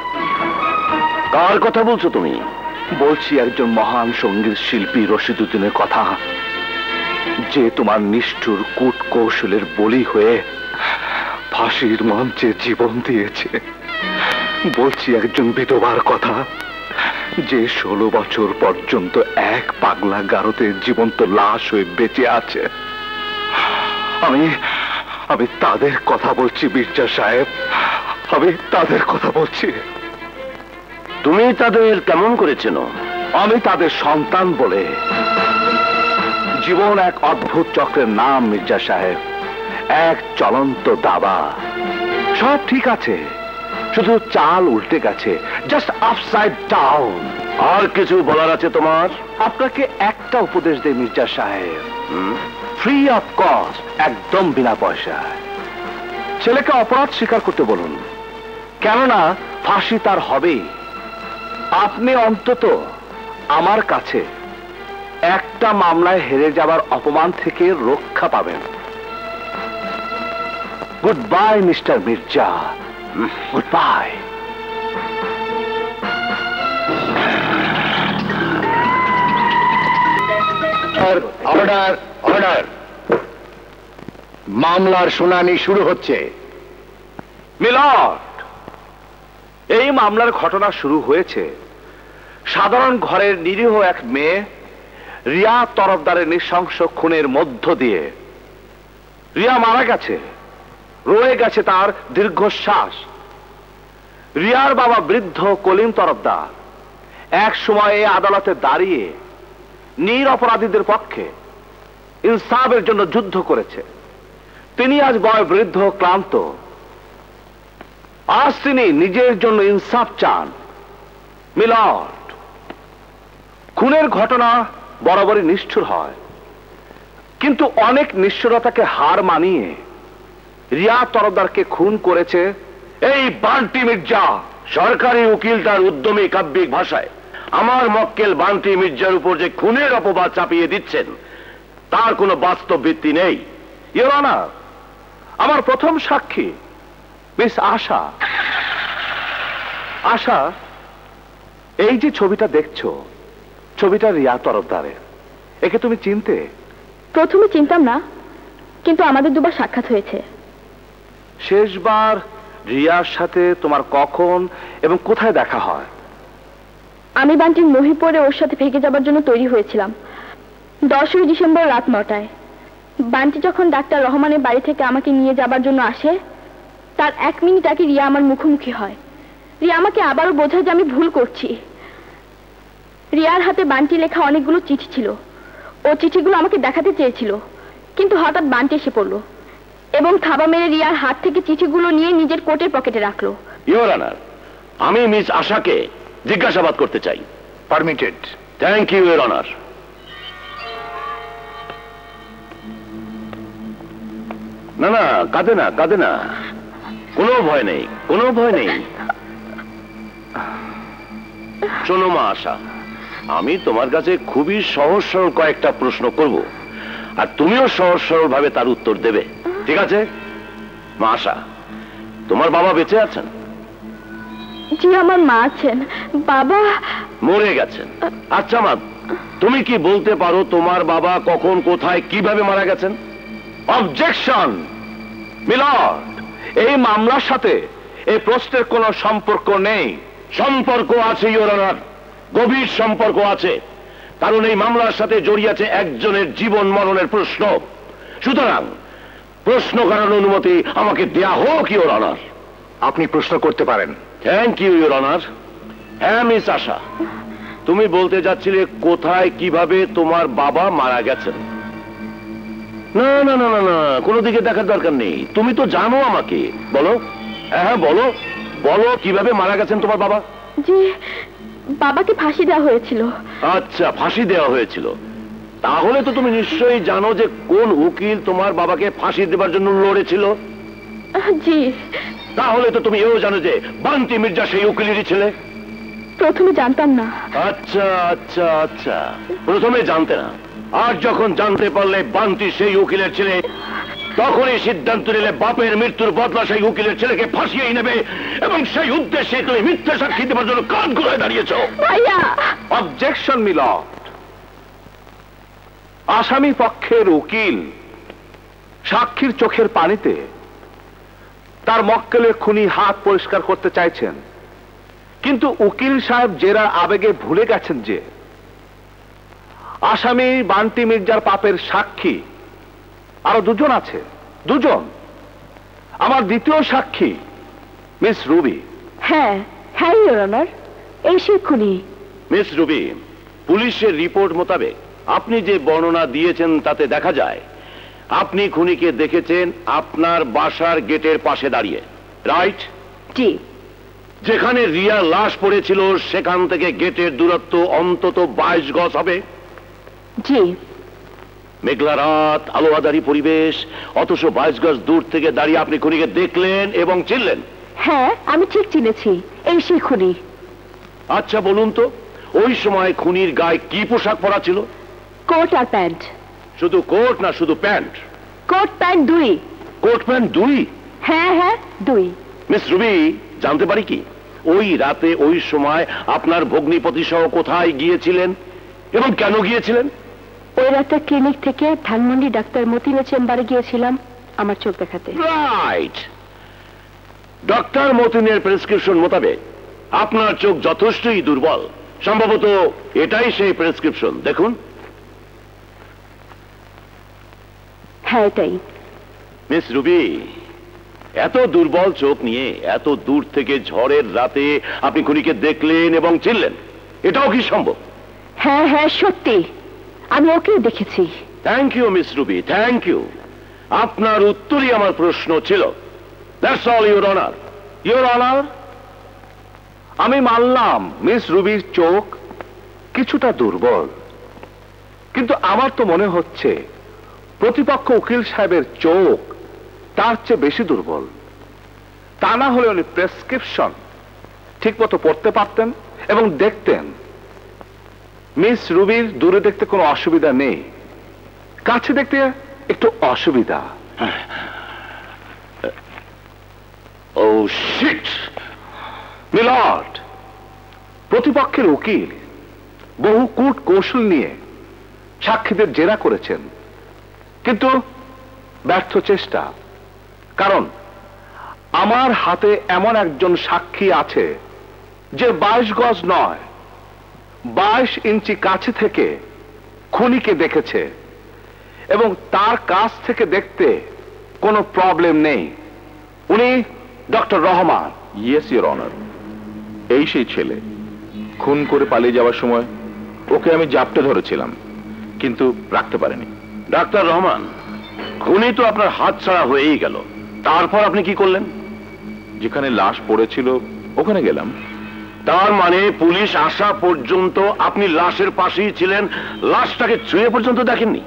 কার কথা বলছো তুমি? বলছি একজন মহান সঙ্গীত শিল্পী রশিদউদ্দিনের কথা, যে তোমার নিষ্ঠুর কূট কৌশলের বলি হয়ে ফাঁসির মঞ্চে জীবন দিয়েছে। বলছি একজন বিধবার কথা, যে 16 বছর পর্যন্ত এক পাগলা গারদে জীবন্ত লাশ হয়ে বেঁচে আছে। আমি তাদের কথা বলছি মির্জা সাহেব, আমি তাদের কথা বলছি। তুমি তাদের কেমন করেছেন? আমি তাদের সন্তান বলে। জীবন এক অদ্ভুত চক্রের নাম মির্জা সাহেব, এক চলন্ত দাবা। সব ঠিক আছে, শুধু চাল উল্টে গেছে, জাস্ট আপসাইড ডাউন। আর কিছু বলার আছে তোমার? আপনাকে একটা উপদেশ দেয় মির্জা সাহেব, ফ্রি অফ কস্ট, একদম বিনা পয়সায়। ছেলেকে অপরাধ স্বীকার করতে বলুন, কেননা ফাঁসি তার হবেই। আপনি অন্তত আমার কাছে একটা মামলায় হেরে যাবার অপমান থেকে রক্ষা পাবেন। Good bye mister Mirza, good bye. Order, order. মামলার শুনানি শুরু হচ্ছে। মিলর্ড, এই মামলার ঘটনা শুরু হয়েছে সাধারণ ঘরের নিরীহ এক মেয়ে রিয়া তরফদারের নৃশংস খুনের মধ্য দিয়ে। রিয়া মারা গেছে, রয়ে গেছে তার দীর্ঘশ্বাস। রিয়ার বাবা বৃদ্ধ কলিম তরফদার এক সময়ে আদালতে দাঁড়িয়ে নিরপরাধীদের পক্ষে ইনসাফের জন্য যুদ্ধ করেছে। তিনি আজ বয় বৃদ্ধ, ক্লান্ত। আজ তিনি নিজের জন্য ইনসাফ চান। মিলর্ড, খুনের ঘটনা বরাবরই নিষ্ঠুর হয়, কিন্তু অনেক নিষ্ঠুরতাকে হার মানিয়ে রিয়া তরফদারকে খুন করেছে এই বান্টি মির্জা। সরকারি উকিল তার উদ্যমী কাব্যিক ভাষায় আমার মক্কেল বান্টি মির্জার উপর যে খুনের অপবাদ চাপিয়ে দিচ্ছেন তার কোনো বাস্তব ভিত্তি নেই। ইওর অনার, আমার প্রথম সাক্ষী মিস আশা। আশা, এই যে ছবিটা দেখছো, ছবিটা রিয়া তরফদারের। একে তুমি চিনতে? প্রথমে চিনতাম না, কিন্তু আমাদের দুবার সাক্ষাৎ হয়েছে। শেষবার রিয়ার সাথে তোমার কখন এবং কোথায় দেখা হয়? আমি বান্টির মহি পরে ওর সাথে ভেগে যাবার জন্য তৈরি হয়েছিলাম 10ই ডিসেম্বর রাত 9টায়। বান্টি যখন ডাক্তার রহমানের বাড়ি থেকে আমাকে নিয়ে যাবার জন্য আসে, তার 1 মিনিট আগে রিয়া আমার মুখোমুখি হয়। রিয়া আমাকে আবারও বোঝায় যে আমি ভুল করছি। রিয়ার হাতে বান্টি লেখা অনেকগুলো চিঠি ছিল। ও চিঠিগুলো আমাকে দেখাতে চেয়েছিল, কিন্তু হঠাৎ বান্টি এসে পড়লো এবং থাবা মেরে রিয়ার হাত থেকে চিঠিগুলো নিয়ে নিজের কোটের পকেটে রাখলো। ইওর অনার, আমি মিস আশাকে জিজ্ঞাসাবাদ করতে চাই। Permitted. Thank you your honour. না না, কাঁদে না, কাঁদে না, কোনো ভয় নেই, কোনো ভয় নেই। শোনো মা আশা, আমি তোমার কাছে খুবই সহজ সরল কয়েকটা প্রশ্ন করব, আর তুমিও সহজ সরল ভাবে তার উত্তর দেবে, ঠিক আছে? মা আশা, তোমার বাবা বেঁচে আছেন? জি, আমার মা আছেন। বাবা মরে গেছেন। আচ্ছা মা, তুমি কি বলতে পারো তোমার বাবা কখন, কোথায়, কিভাবে মারা গেছেন? অবজেকশন মিলর্ড, এই মামলার সাথে এই প্রশ্নের কোনো সম্পর্ক নেই। সম্পর্ক আছে ইওর অনার, গভীর সম্পর্ক আছে, কারণ এই মামলার সাথে জড়িয়ে আছে একজনের জীবন মরণের প্রশ্ন। সুতরাং প্রশ্ন করার অনুমতি আমাকে দেয়া হোক ইওর অনার। আপনি প্রশ্ন করতে পারেন। Thank you your honour. হ্যাঁ মিস আশা, তুমি বলতে যাচ্ছিলে কোথায়, কিভাবে তোমার বাবা মারা গেছেন। না না না না না, কোনো দিকে দেখার দরকার নেই, তুমি তো জানো আমাকে। বলো, হ্যাঁ বলো, বলো কিভাবে মারা গেছেন তোমার বাবা। জি, বাবাকে ফাঁসি দেওয়া হয়েছিল। আচ্ছা, ফাঁসি দেওয়া হয়েছিল। তাহলে তো তুমি নিশ্চয়ই জানো যে কোন উকিল তোমার বাবাকে ফাঁসি দেবার জন্য লড়েছিল। জি। তাহলে তো তুমি এও জানো যে বান্টি মির্জা সেই উকিলেরই ছেলে। প্রথমে জানতাম না। আচ্ছা আচ্ছা আচ্ছা, প্রথমে জানতে না, আর যখন জানতে পারলে বান্টি সেই উকিলের ছেলে, তখনই সিদ্ধান্ত নিলে বাপের মৃত্যুর বদলা সেই উকিলের ছেলেকে ফাঁসিয়েই নেবে, এবং সেই উদ্দেশ্যে তুমি মিথ্যা সাক্ষী দেওয়ার জন্য কাজ ঘুরে দাঁড়িয়েছ। ভাইয়া। অবজেকশন মিলর্ড, আসামি পক্ষের উকিল সাক্ষীর চোখের পানিতে তার মক্কেলের খুনি হাত পরিষ্কার করতে চাইছেন, কিন্তু উকিল সাহেব জেরার আবেগে ভুলে গেছেন যে আসামি বান্টি মির্জার পাপের সাক্ষী আরো 2 জন আছে। 2 জন। আমার দ্বিতীয় সাক্ষী মিস রুবি। হ্যাঁ হ্যাঁ ইওর অনার, এই সে খুনি। মিস রুবি, পুলিশের রিপোর্ট মোতাবেক আপনি যে বর্ণনা দিয়েছেন তাতে দেখা যায় আপনি খুনিকে দেখেছেন আপনার বাসার গেটের পাশে দাঁড়িয়ে, রাইট? জি। যেখানে রিয়ার লাশ পড়েছিল সেখান থেকে গেটের দূরত্ব অন্তত 22 গজ হবে। জি। মেঘলা রাত, আলোয়াদারি পরিবেশ, অথচ 22 গজ দূর থেকে দাঁড়িয়ে আপনি খুনিকে দেখলেন এবং চিনলেন। হ্যাঁ, আমি ঠিক চিনেছি, এই সেই খুনি। আচ্ছা বলুন তো, ওই সময় খুনির গায়ে কি পোশাক পরা ছিল? কোট আর প্যান্ট। শুধু কোট না শুধু pant? Coat pant 2। Coat pant 2? হ্যাঁ হ্যাঁ 2। মিস রুবি, জানতে পারি কি ওই রাতে ওই সময় আপনার ভগ্নিপতি সহ কোথায় গিয়েছিলেন এবং কেন গিয়েছিলেন? ওই রাতে ক্লিনিক থেকে ধানমন্ডি ডাক্তার মতিনের চেম্বারে গিয়েছিলাম আমার চোখ দেখাতে। রাইট। ডক্টর মতিনের প্রেসক্রিপশন মোতাবেক আপনার চোখ যথেষ্টই দুর্বল। সম্ভবত এটাই সেই প্রেসক্রিপশন। দেখুন। হ্যাঁ এটাই। মিস রুবি, এত দুর্বল চোখ নিয়ে এত দূর থেকে ঝড়ের রাতে আপনি খুনিকে দেখলেন এবং চিনলেন, এটাও কি সম্ভব? হ্যাঁ হ্যাঁ সত্যি, আমি ওকে দেখেছি। Thank you miss Ruby, thank you. আপনার উত্তরই আমার প্রশ্ন ছিল। That's all your honour. Your honour, আমি মানলাম মিস রুবির চোখ কিছুটা দুর্বল, কিন্তু আমার তো মনে হচ্ছে প্রতিপক্ষ উকিল সাহেবের চোখ তার চেয়ে বেশি দুর্বল। তা না হলে উনি প্রেসক্রিপশন ঠিক মতো পড়তে পারতেন এবং দেখতেন। মিস রুবির দূরে দেখতে কোনো অসুবিধা নেই, কাছে দেখতে একটু অসুবিধা। ও শিট! মিলর্ড, প্রতিপক্ষের উকিল বহু কূট কৌশল নিয়ে সাক্ষীদের জেরা করেছেন, কিন্তু ব্যর্থ চেষ্টা। কারণ আমার হাতে এমন একজন সাক্ষী আছে যে 22 গজ নয় 22 ইঞ্চি কাছে থেকে খুনিকে দেখেছে এবং তার কাছ থেকে দেখতে কোনো প্রবলেম নেই। উনি doctor Rahman. Yes your honour, এই সেই ছেলে। খুন করে পালিয়ে যাওয়ার সময় ওকে আমি জাপটে ধরেছিলাম, কিন্তু রাখতে পারিনি। ডাক্তার রহমান, খুনি তো আপনার হাত ছাড়া হয়েই গেল, তারপর আপনি কি করলেন? যেখানে লাশ পড়েছিল ওখানে গেলাম। তার মানে পুলিশ আসা পর্যন্ত আপনি লাশের পাশেই ছিলেন, লাশটাকে ছুঁয়ে পর্যন্ত দেখেননি?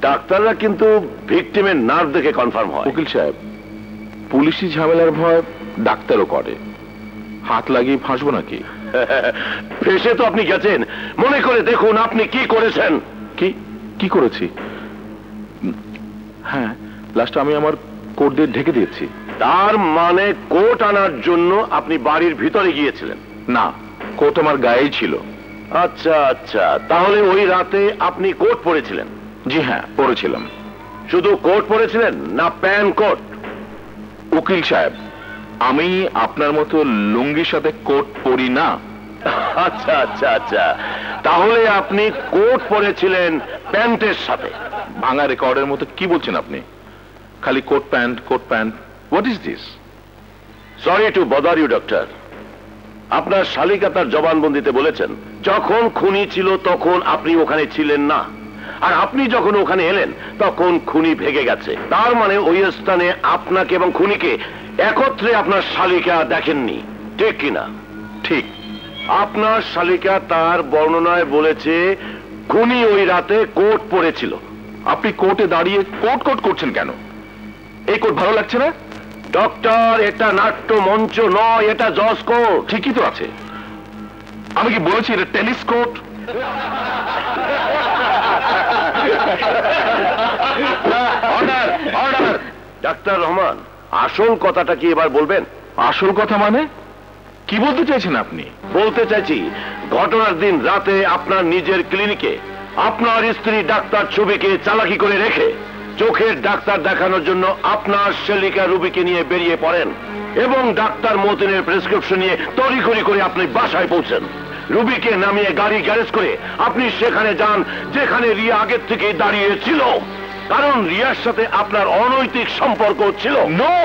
ডাক্তাররা কিন্তু ভিকটিমের নার্ভ দেখে কনফার্ম হয়। উকিল সাহেব, পুলিশি ঝামেলার ভয় ডাক্তারও করে। হাত লাগিয়ে ফাঁসবো নাকি? ফেসে তো আপনি গেছেন, মনে করে দেখুন আপনি কি করেছেন। কি করেছি? হ্যাঁ, লাশটা আমি আমার কোট দিয়ে ঢেকে দিয়েছি। তার মানে কোট আনার জন্য আপনি বাড়ির ভিতরে গিয়েছিলেন? না, কোট আমার গায়েই ছিল। আচ্ছা আচ্ছা, তাহলে ওই রাতে আপনি কোট পরেছিলেন? জি হ্যাঁ, পরেছিলাম। শুধু কোট পরেছিলেন না প্যান্ট কোট? উকিল সাহেব, আমি আপনার মতো লুঙ্গির সাথে কোট পরি না। আচ্ছা আচ্ছা আচ্ছা, তাহলে আপনি কোট পরেছিলেন প্যান্টের সাথে? ভাঙা রেকর্ডের মতো কি বলছেন আপনি? খালি coat pant coat pant, what is this? Sorry to bother you doctor, আপনার শালিকা তার জবানবন্দিতে বলেছেন যখন খুনি ছিল তখন আপনি ওখানে ছিলেন না, আর আপনি যখন ওখানে এলেন তখন খুনি ভেগে গেছে। তার মানে ওই স্থানে আপনাকে এবং খুনিকে একত্রে আপনার শালিকা দেখেননি, ঠিক কিনা? ঠিক। আপনার শালিকা তার বর্ণনায় বলেছে খুনি ওই রাতে কোট পরেছিল। আপনি কোর্টে দাঁড়িয়ে কোট কোট করছেন কেন? এই কোট ভালো লাগছে না? ডক্টর, এটা নাট্য মঞ্চ নয়, এটা জজ কোর্ট। ঠিকই তো আছে। আমি কি বলেছি এটা tennis court? Order order. Doctor Rahman, আসল কথাটা কি এবার বলবেন? আসল কথা মানে কি বলতে চাইছেন আপনি? বলতে চাইছি, ঘটনার দিন রাতে আপনার নিজের ক্লিনিকে আপনার স্ত্রী ডাক্তার ছবিকে চালাকি করে রেখে চোখের ডাক্তার দেখানোর জন্য আপনার শালিকা রুবিকে নিয়ে বেরিয়ে পড়েন এবং ডাক্তার মতিনের প্রেসক্রিপশন নিয়ে তড়িঘড়ি করে আপনি বাসায় পৌঁছেন। রুবিকে নামিয়ে গাড়ি গ্যারেজ করে আপনি সেখানে যান যেখানে রিয়া আগের থেকে দাঁড়িয়ে ছিল, কারণ রিয়ার সাথে আপনার অনৈতিক সম্পর্ক ছিল। নো,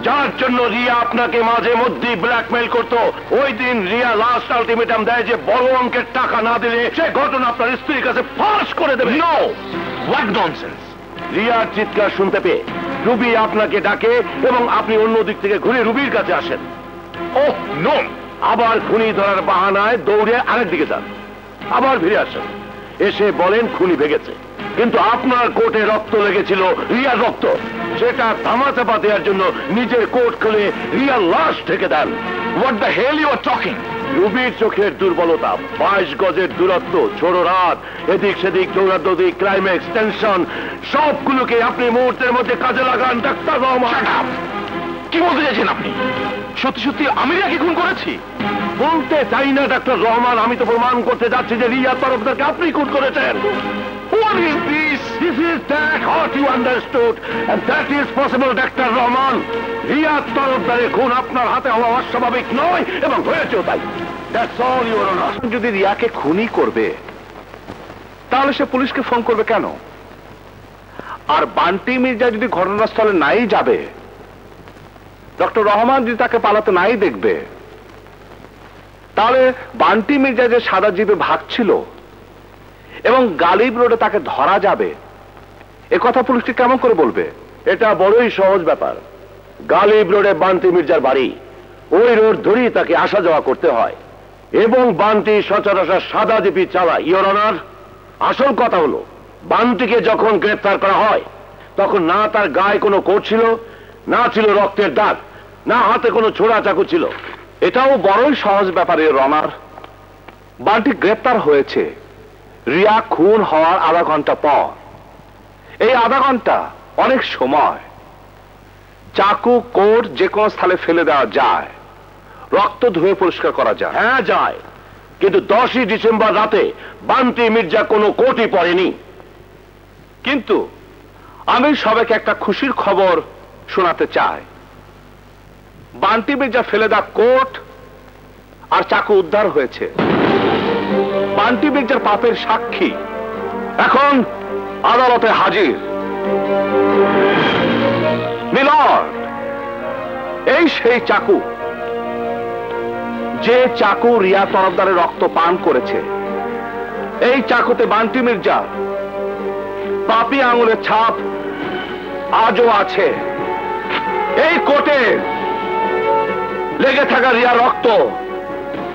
যার জন্য রিয়া আপনাকে মাঝে মধ্যে ব্ল্যাকমেইল করত। ওই দিন রিয়া লাস্ট আলটিমেটাম দেয় যে বড় অঙ্কের টাকা না দিলে সে ঘটনা আপনার স্ত্রীর কাছে ফাঁস করে দেবে। No, what nonsense! রিয়ার চিৎকার শুনতে পেয়ে রুবি আপনাকে ডাকে এবং আপনি অন্য দিক থেকে ঘুরে রুবির কাছে আসেন। Oh no! আবার খুনি ধরার বাহানায় দৌড়ে আরেক দিকে যান, আবার ফিরে আসেন, এসে বলেন খুনি ভেগেছে, কিন্তু আপনার কোটে রক্ত লেগেছিল রিয়ার রক্ত। সেটা ধামাচাপা দেওয়ার জন্য নিজের কোট খুলে রিয়ার লাশ ঢেকে দেন। What the hell you are talking? রুবির চোখের দুর্বলতা, 22 গজের দূরত্ব, ছোড়ো রাত, এদিক সেদিক দৌড়াদৌড়ি, ক্লাইম্যাক্স, টেনশন, সবগুলোকে আপনি মুহূর্তের মধ্যে কাজে লাগান। ডাক্তার রহমান, কি বলতে চাইছেন আপনি? সত্যি সত্যি আমি রিয়াকে খুন করেছি? বলতে চাই না ডাক্তার রহমান, আমি তো প্রমাণ করতে যাচ্ছি যে রিয়া তরফদারকে আপনি খুন করেছেন। What is this? This is that what you understood, and that is possible, doctor Rahman. Riya তরফদারের খুন আপনার হাতে হওয়া অস্বাভাবিক নয় এবং হয়েছেও তাই। That's all, Your Honor. যদি রিয়াকে খুনি করবে তাহলে সে পুলিশকে ফোন করবে কেন? আর বান্টি মির্জা যদি ঘটনাস্থলে নাই যাবে, ডক্টর রহমান যদি তাকে পালাতে নাই দেখবে, তাহলে বান্টি মির্জা যে সাদা জিপে ভাগছিল এবং গালিব রোডে তাকে ধরা যাবে, এ কথা পুলিশকে কেমন করে বলবে? এটা বড়ই সহজ ব্যাপার। গালিব রোডে বান্টি মির্জার বাড়ি, ওই রোড ধরেই তাকে আসা যাওয়া করতে হয়। এবং বান্টি সচরাচর সাদা জিপি চালায়। ইওর অনার, আসল কথা হলো বান্টিকে যখন গ্রেফতার করা হয় তখন না তার গায়ে কোনো কোট ছিল, না ছিল রক্তের দাগ, না হাতে কোনো ছোড়া চাকু ছিল। এটাও বড়ই সহজ ব্যাপারে রনার। বান্টি গ্রেপ্তার হয়েছে রিয়া খুন হওয়ার আধা ঘন্টা পর। এই আধা ঘন্টা অনেক সময়। চাকু কোট যে কোনো স্থলে ফেলে দেওয়া যায়, রক্ত ধুয়ে পরিষ্কার করা যায়। হ্যাঁ যায়, কিন্তু 10ই ডিসেম্বর রাতে বান্টি মির্জা কোনো কোটই পরেনি। কিন্তু আমি সবাইকে একটা খুশির খবর শোনাতে চাই। বান্টি মির্জা ফেলে দেওয়া কোট আর চাকু উদ্ধার হয়েছে। বান্টি মির্জার পাপের সাক্ষী এখন আদালতে হাজির। মিলর্ড, এই সেই চাকু, যে চাকু রিয়া তরফদারের রক্ত পান করেছে। এই চাকুতে বান্টি মির্জা পাপি আঙুলের ছাপ আজও আছে। এই কোটে লেগে থাকা রিয়া রক্ত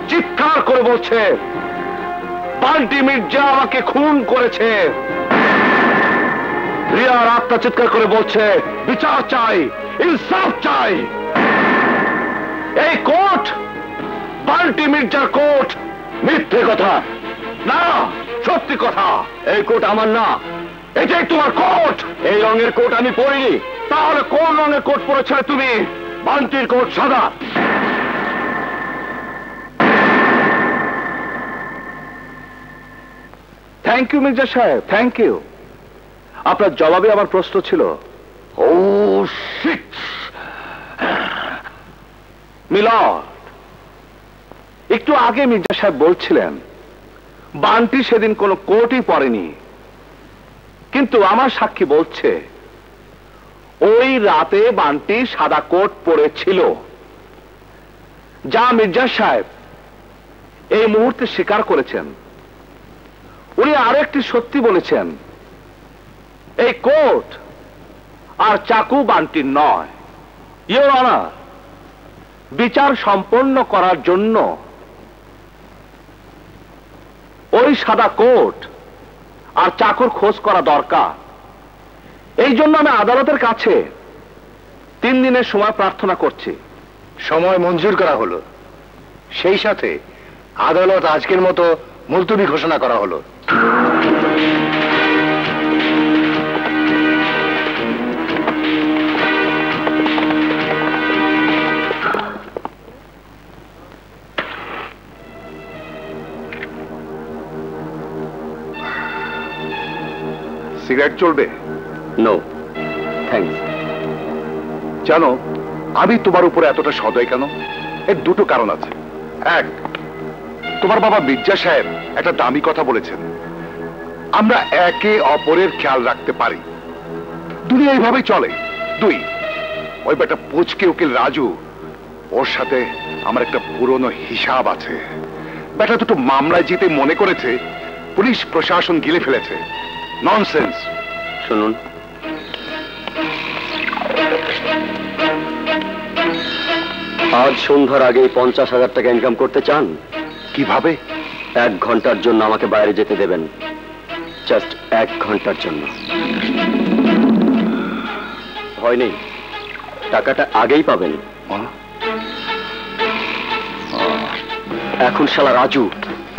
চিৎকার করে বলছে বান্টি মির্জা আমাকে খুন করেছে। রিয়ার আত্মা চিৎকার করে বলছে বিচার চাই, ইনসাফ চাই। এই কোট বান্টি মির্জার কোট। মিথ্যে কথা না, সত্যি কথা। এই কোট আমার না, এটাই তোমার কোট। এই রঙের কোট আমি পরিনি। তাহলে কোন রঙের কোট পরেছিলে তুমি? বান্টির কোট সাদা। থ্যাংক ইউ মির্জা সাহেব, থ্যাংক ইউ। আপনার জবাবে আমার প্রশ্ন ছিল। ও শিট! মিলর্ড, একটু আগে মির্জা সাহেব বলছিলেন বান্টি সেদিন কোনো কোটই পরেনি, কিন্তু আমার সাক্ষী বলছে ওই রাতে বান্টি সাদা কোট পরেছিল, যা মির্জা সাহেব এই মুহূর্তে স্বীকার করেছেন। উনি আরো একটি সত্যি বলেছেন, এই কোট আর চাকু বান্টির নয়। ইওর অনার, বিচার সম্পন্ন করার জন্য ওই সাদা কোট আর চাকুর খোঁজ করা দরকার। এই জন্য আমি আদালতের কাছে 3 দিনের সময় প্রার্থনা করছি। সময় মঞ্জুর করা হলো, সেই সাথে আদালত আজকের মতো মুলতবি ঘোষণা করা হলো। সিগারেট চলবে? No thanks. জানো আমি তোমার উপরে এতটা সদয় কেন? এর দুটো কারণ আছে। এক, তোমার বাবা মির্জা সাহেব একটা দামি কথা বলেছেন, আমরা একে অপরের খেয়াল রাখতে পারি, দুনিয়া এইভাবেই চলে। 2, ওই বেটা পুচকে উকিল রাজু, ওর সাথে আমার একটা পুরনো হিসাব আছে। বেটা দুটো মামলায় জিতে মনে করেছে পুলিশ প্রশাসন গিলে ফেলেছে। ননসেন্স। শুনুন, আজ সন্ধ্যার আগে 50,000 টাকা ইনকাম করতে চান? কিভাবে? 1 ঘন্টার জন্য আমাকে বাইরে যেতে দেবেন, জাস্ট 1 ঘন্টার জন্য। ভয় নেই, টাকাটা আগেই পাবেন। এখন শালা রাজু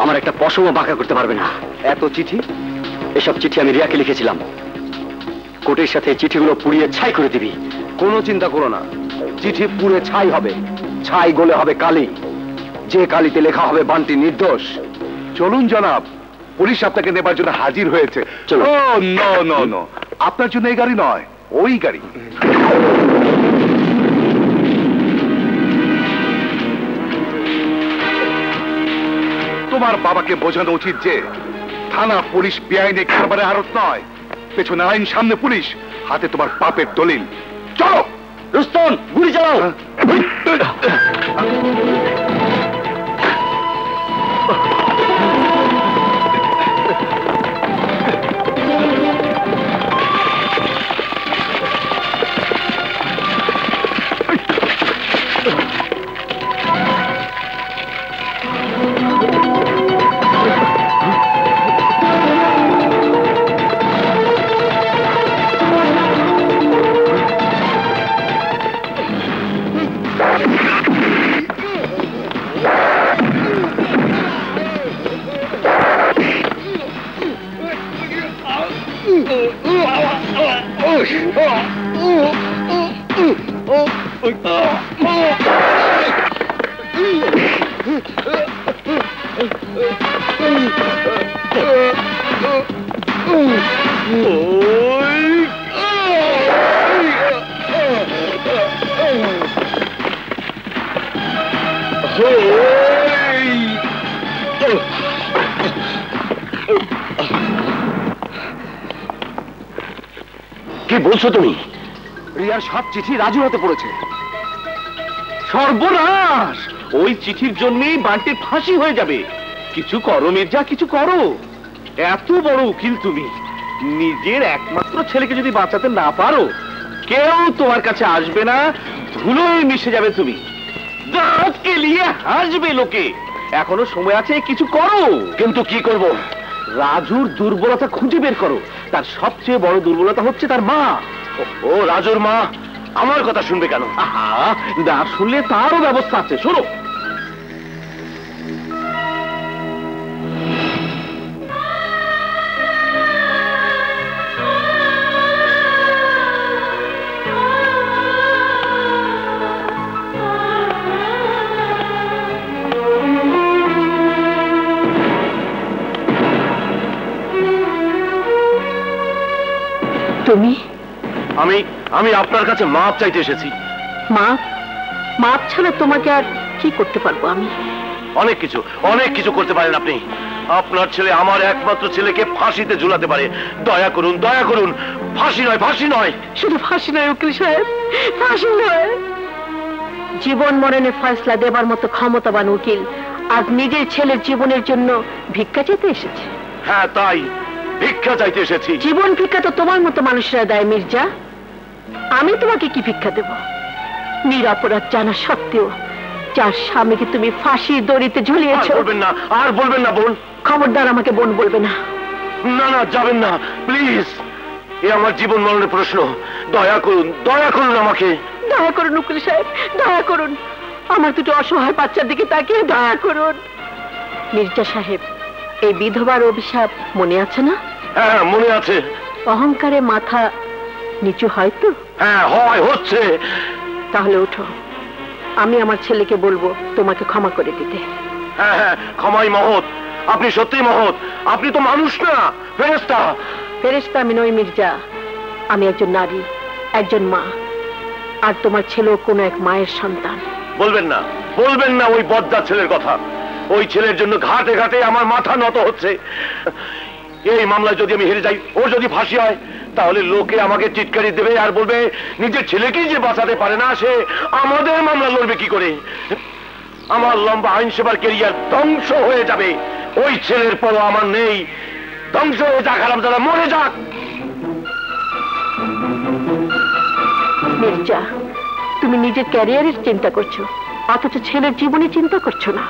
আমার একটা পশমও বাঁকা করতে পারবে না। এত চিঠি, এসব চিঠি আমি রিয়াকে লিখেছিলাম। কোর্টের সাথে চিঠিগুলো পুড়িয়ে ছাই করে দিবি। কোনো চিন্তা করো না, চিঠি পুড়ে ছাই হবে, ছাই গলে হবে কালি, যে কালিতে লেখা হবে বান্টি নির্দোষ। চলুন জনাব, পুলিশ আপনাকে নেবার জন্য হাজির হয়েছে। চলো। ও নো নো নো, আপনার জন্য এই গাড়ি নয়, ওই গাড়ি। তোমার বাবাকে বোঝানো উচিত যে থানা পুলিশ বেআইনি খাবারে আড়ত নয়, পেছনে আইন, সামনে পুলিশ, হাতে তোমার পাপের দলিল। চলো রুস্তম, গুলি চালাও। কি বলছো তুমি? রিয়ার সব চিঠি রাজুর হাতে পড়েছে। সর্বনাশ! ওই চিঠির জন্যই বান্টির ফাঁসি হয়ে যাবে। কিছু করো মির্জা, কিছু করো। এত বড় উকিল তুমি, নিজের একমাত্র ছেলেকে যদি বাঁচাতে না পারো, কেউ তোমার কাছে আসবে না, ধুলোয় মিশে যাবে তুমি। দাঁতকে নিয়ে হাসবে লোকে। এখনো সময় আছে, কিছু করো। কিন্তু কি করব? রাজুর দুর্বলতা খুঁজে বের করো। তার সবচেয়ে বড় দুর্বলতা হচ্ছে তার মা। ও রাজুর মা আমার কথা শুনবে কেন? আহা, না শুনলে তারও ব্যবস্থা আছে, শোনো। তুমি? আমি আমি আপনার কাছে মাপ চাইতে এসেছি। মাপ? মাপ ছাড়া তোমাকে আর কি করতে পারবো আমি? অনেক কিছু করতে পারেন আপনি। আপনার ছেলে আমার একমাত্র ছেলেকে ফাঁসিতে ঝুলাতে পারে। দয়া করুন, দয়া করুন। ফাঁসি নয়, ফাঁসি নয়। শুধু ফাঁসি নয় উকিল সাহেব, ফাঁসি নয়। জীবন মরণে ফয়সলা দেবার মতো ক্ষমতাবান উকিল আজ নিজের ছেলের জীবনের জন্য ভিক্ষা চাইতে এসেছে। হ্যাঁ তাই, ভিক্ষা চাইতে এসেছি। জীবন ভিক্ষা তো তোমার মতো মানুষরা দেয় মির্জা। আমি তোমাকে কি ভিক্ষা দেব? নিরপরাধ জানা সত্ত্বেও যার স্বামীকে তুমি ফাঁসির দড়িতে ঝুলিয়েছ। আর বলবেন না বোন। খবরদার আমাকে বোন বলবে না। না না, যাবেন না প্লিজ। এ আমার জীবন মরণের প্রশ্ন। দয়া করুন, দয়া করুন আমাকে। দয়া করুন উকিল সাহেব, দয়া করুন। আমার দুটো অসহায় বাচ্চার দিকে তাকিয়ে দয়া করুন। মির্জা সাহেব, এই বিধবার অভিশাপ মনে আছে না? হ্যাঁ মনে আছে। অহংকারে মাথা নিচু হয় তো? হ্যাঁ হয়, হচ্ছে। তাহলে ওঠো, আমি আমার ছেলেকে বলবো তোমাকে ক্ষমা করে দিতে। হ্যাঁ হ্যাঁ, ক্ষমাই মহৎ। আপনি সত্যিই মহৎ। আপনি তো মানুষ না, ফেরেশতা। ফেরেশতা আমি নই মির্জা, আমি একজন নারী, একজন মা। আর তোমার ছেলেও কোনো এক মায়ের সন্তান। বলবেন না ওই বদ্দা ছেলের কথা। ওই ছেলের জন্য ঘাটে ঘাটে আমার মাথা নত হচ্ছে। এই মামলায় যদি আমি হেরে যাই, ও যদি ফাঁসি হয়, তাহলে লোকে আমাকে টিটকারি দেবে আর বলবে নিজের ছেলেকেই যে বাঁচাতে পারে না, সে আমাদের মামলা লড়বে কি করে। আমার লম্বা আইন সেবার কেরিয়ার ধ্বংস হয়ে যাবে। ওই ছেলের পরও আমার নেই। ধ্বংস হয়ে যাক, হারামজাদা মরে যাক। মির্জা, তুমি নিজের ক্যারিয়ারের চিন্তা করছো, অথচ ছেলের জীবনে চিন্তা করছো না।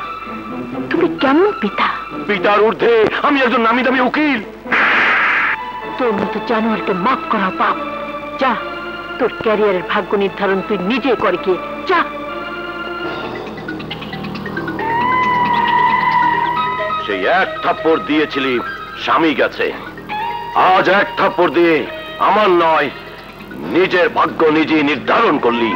তুমি কেমন পিতা? পিতার ঊর্ধ্বে আমি একজন নামি দামি উকিল। তোর মতো জানোয়ারকে মাফ করা পাপ। যা, তোর ক্যারিয়ারের ভাগ্য নির্ধারণ তুই নিজে করে গিয়ে যা। সেই এক থাপ্পড় দিয়েছিলি, স্বামী গেছে। আজ এক থাপ্পড় দিয়ে আমার নয়, নিজের ভাগ্য নিজে নির্ধারণ করলি।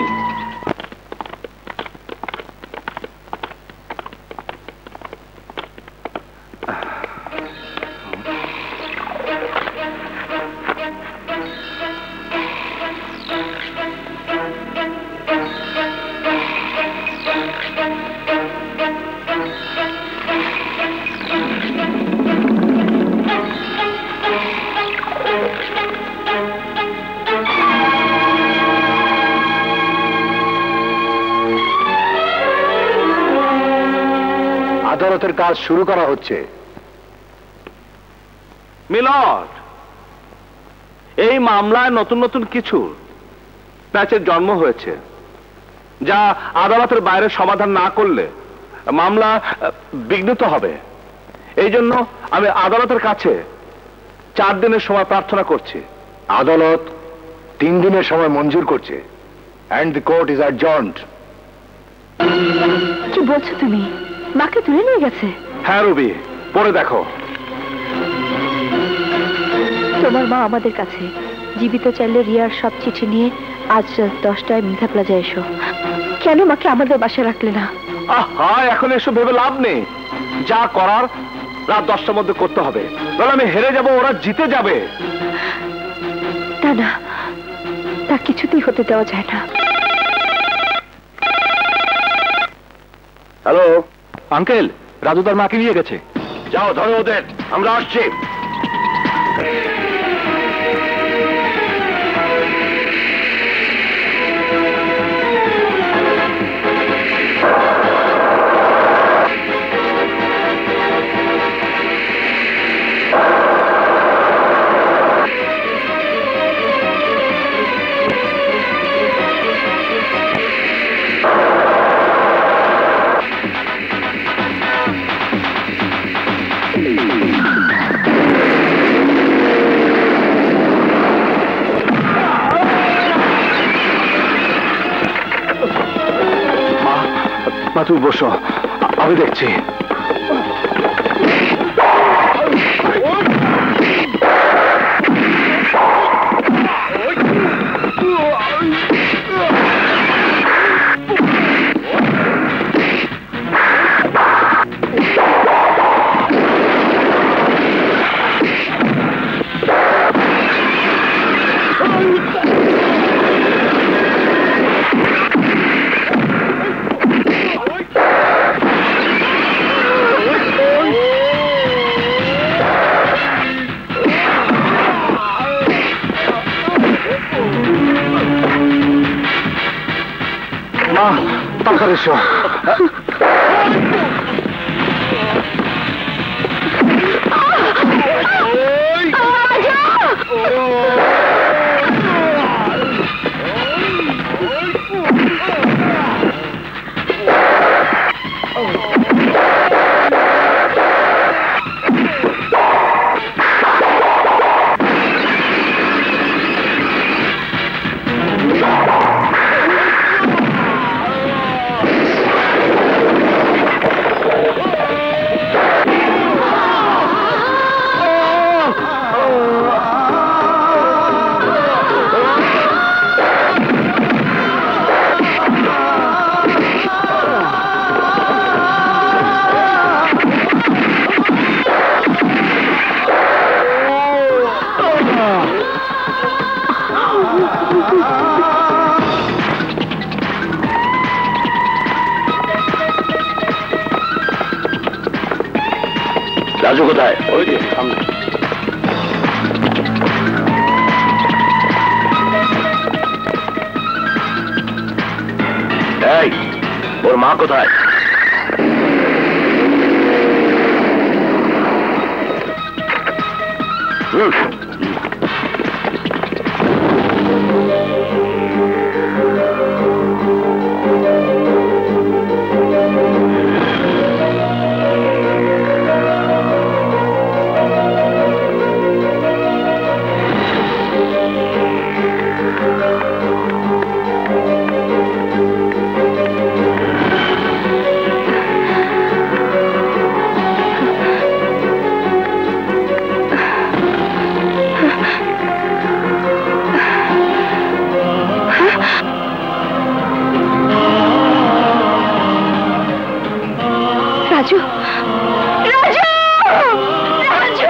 আদালতের কাজ শুরু করা হচ্ছে। মিলর্ড, এই মামলায় নতুন নতুন কিছু প্যাচের জন্ম হয়েছে, যা আদালতের বাইরে সমাধান না করলে মামলা বিঘ্নিত হবে। এই জন্য আমি আদালতের কাছে 4 দিনের সময় প্রার্থনা করছি। আদালত 3 দিনের সময় মঞ্জুর করছে। and the court is adjourned. কি বলছো তুমি? মাকে তুলে নিয়ে গেছে? হ্যাঁ রবি, পড়ে দেখো। তোমার মা আমাদের কাছে জীবিত চাইলে রিয়ার সব চিঠি নিয়ে আজ 10টায় মিথা প্লাজায় এসো। কেন মাকে আমাদের বাসায় রাখলে না? আহা, এখন এসব ভেবে লাভ নেই। যা করার রাত 10টার মধ্যে করতে হবে, তাহলে আমি হেরে যাব, ওরা জিতে যাবে। না না, তা কিছুতেই হতে দেওয়া যায় না। হ্যালো আঙ্কেল, রাজু তার মাকে নিয়ে গেছে। যাও ধরো ওদের, আমরা আসছি। মা তুমি বসো, আমি দেখছি। মা তাড়াতাড়ি এসো। রাজু কোথায়? ওই যে সামনে। এই, ওর মা কোথায়? রাজু, রাজু, রাজু!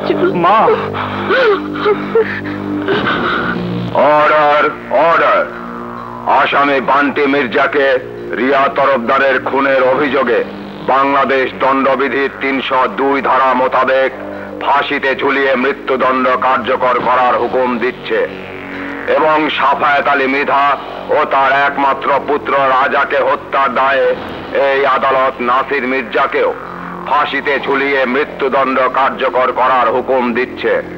মঞ্জুর। মা, অর্ডার অর্ডার। আসামি বান্টি মির্জাকে রিয়া তরফদারের খুনের অভিযোগে বাংলাদেশ দণ্ডবিধির 302 ধারা মোতাবেক ফাঁসিতে ঝুলিয়ে মৃত্যুদণ্ড কার্যকর করার হুকুম দিচ্ছে এবং সাফায়েত আলী মৃধা ও তার একমাত্র পুত্র রাজাকে হত্যার দায়ে এই আদালত নাসির মির্জাকেও ফাঁসিতে ঝুলিয়ে মৃত্যুদণ্ড কার্যকর করার হুকুম দিচ্ছে।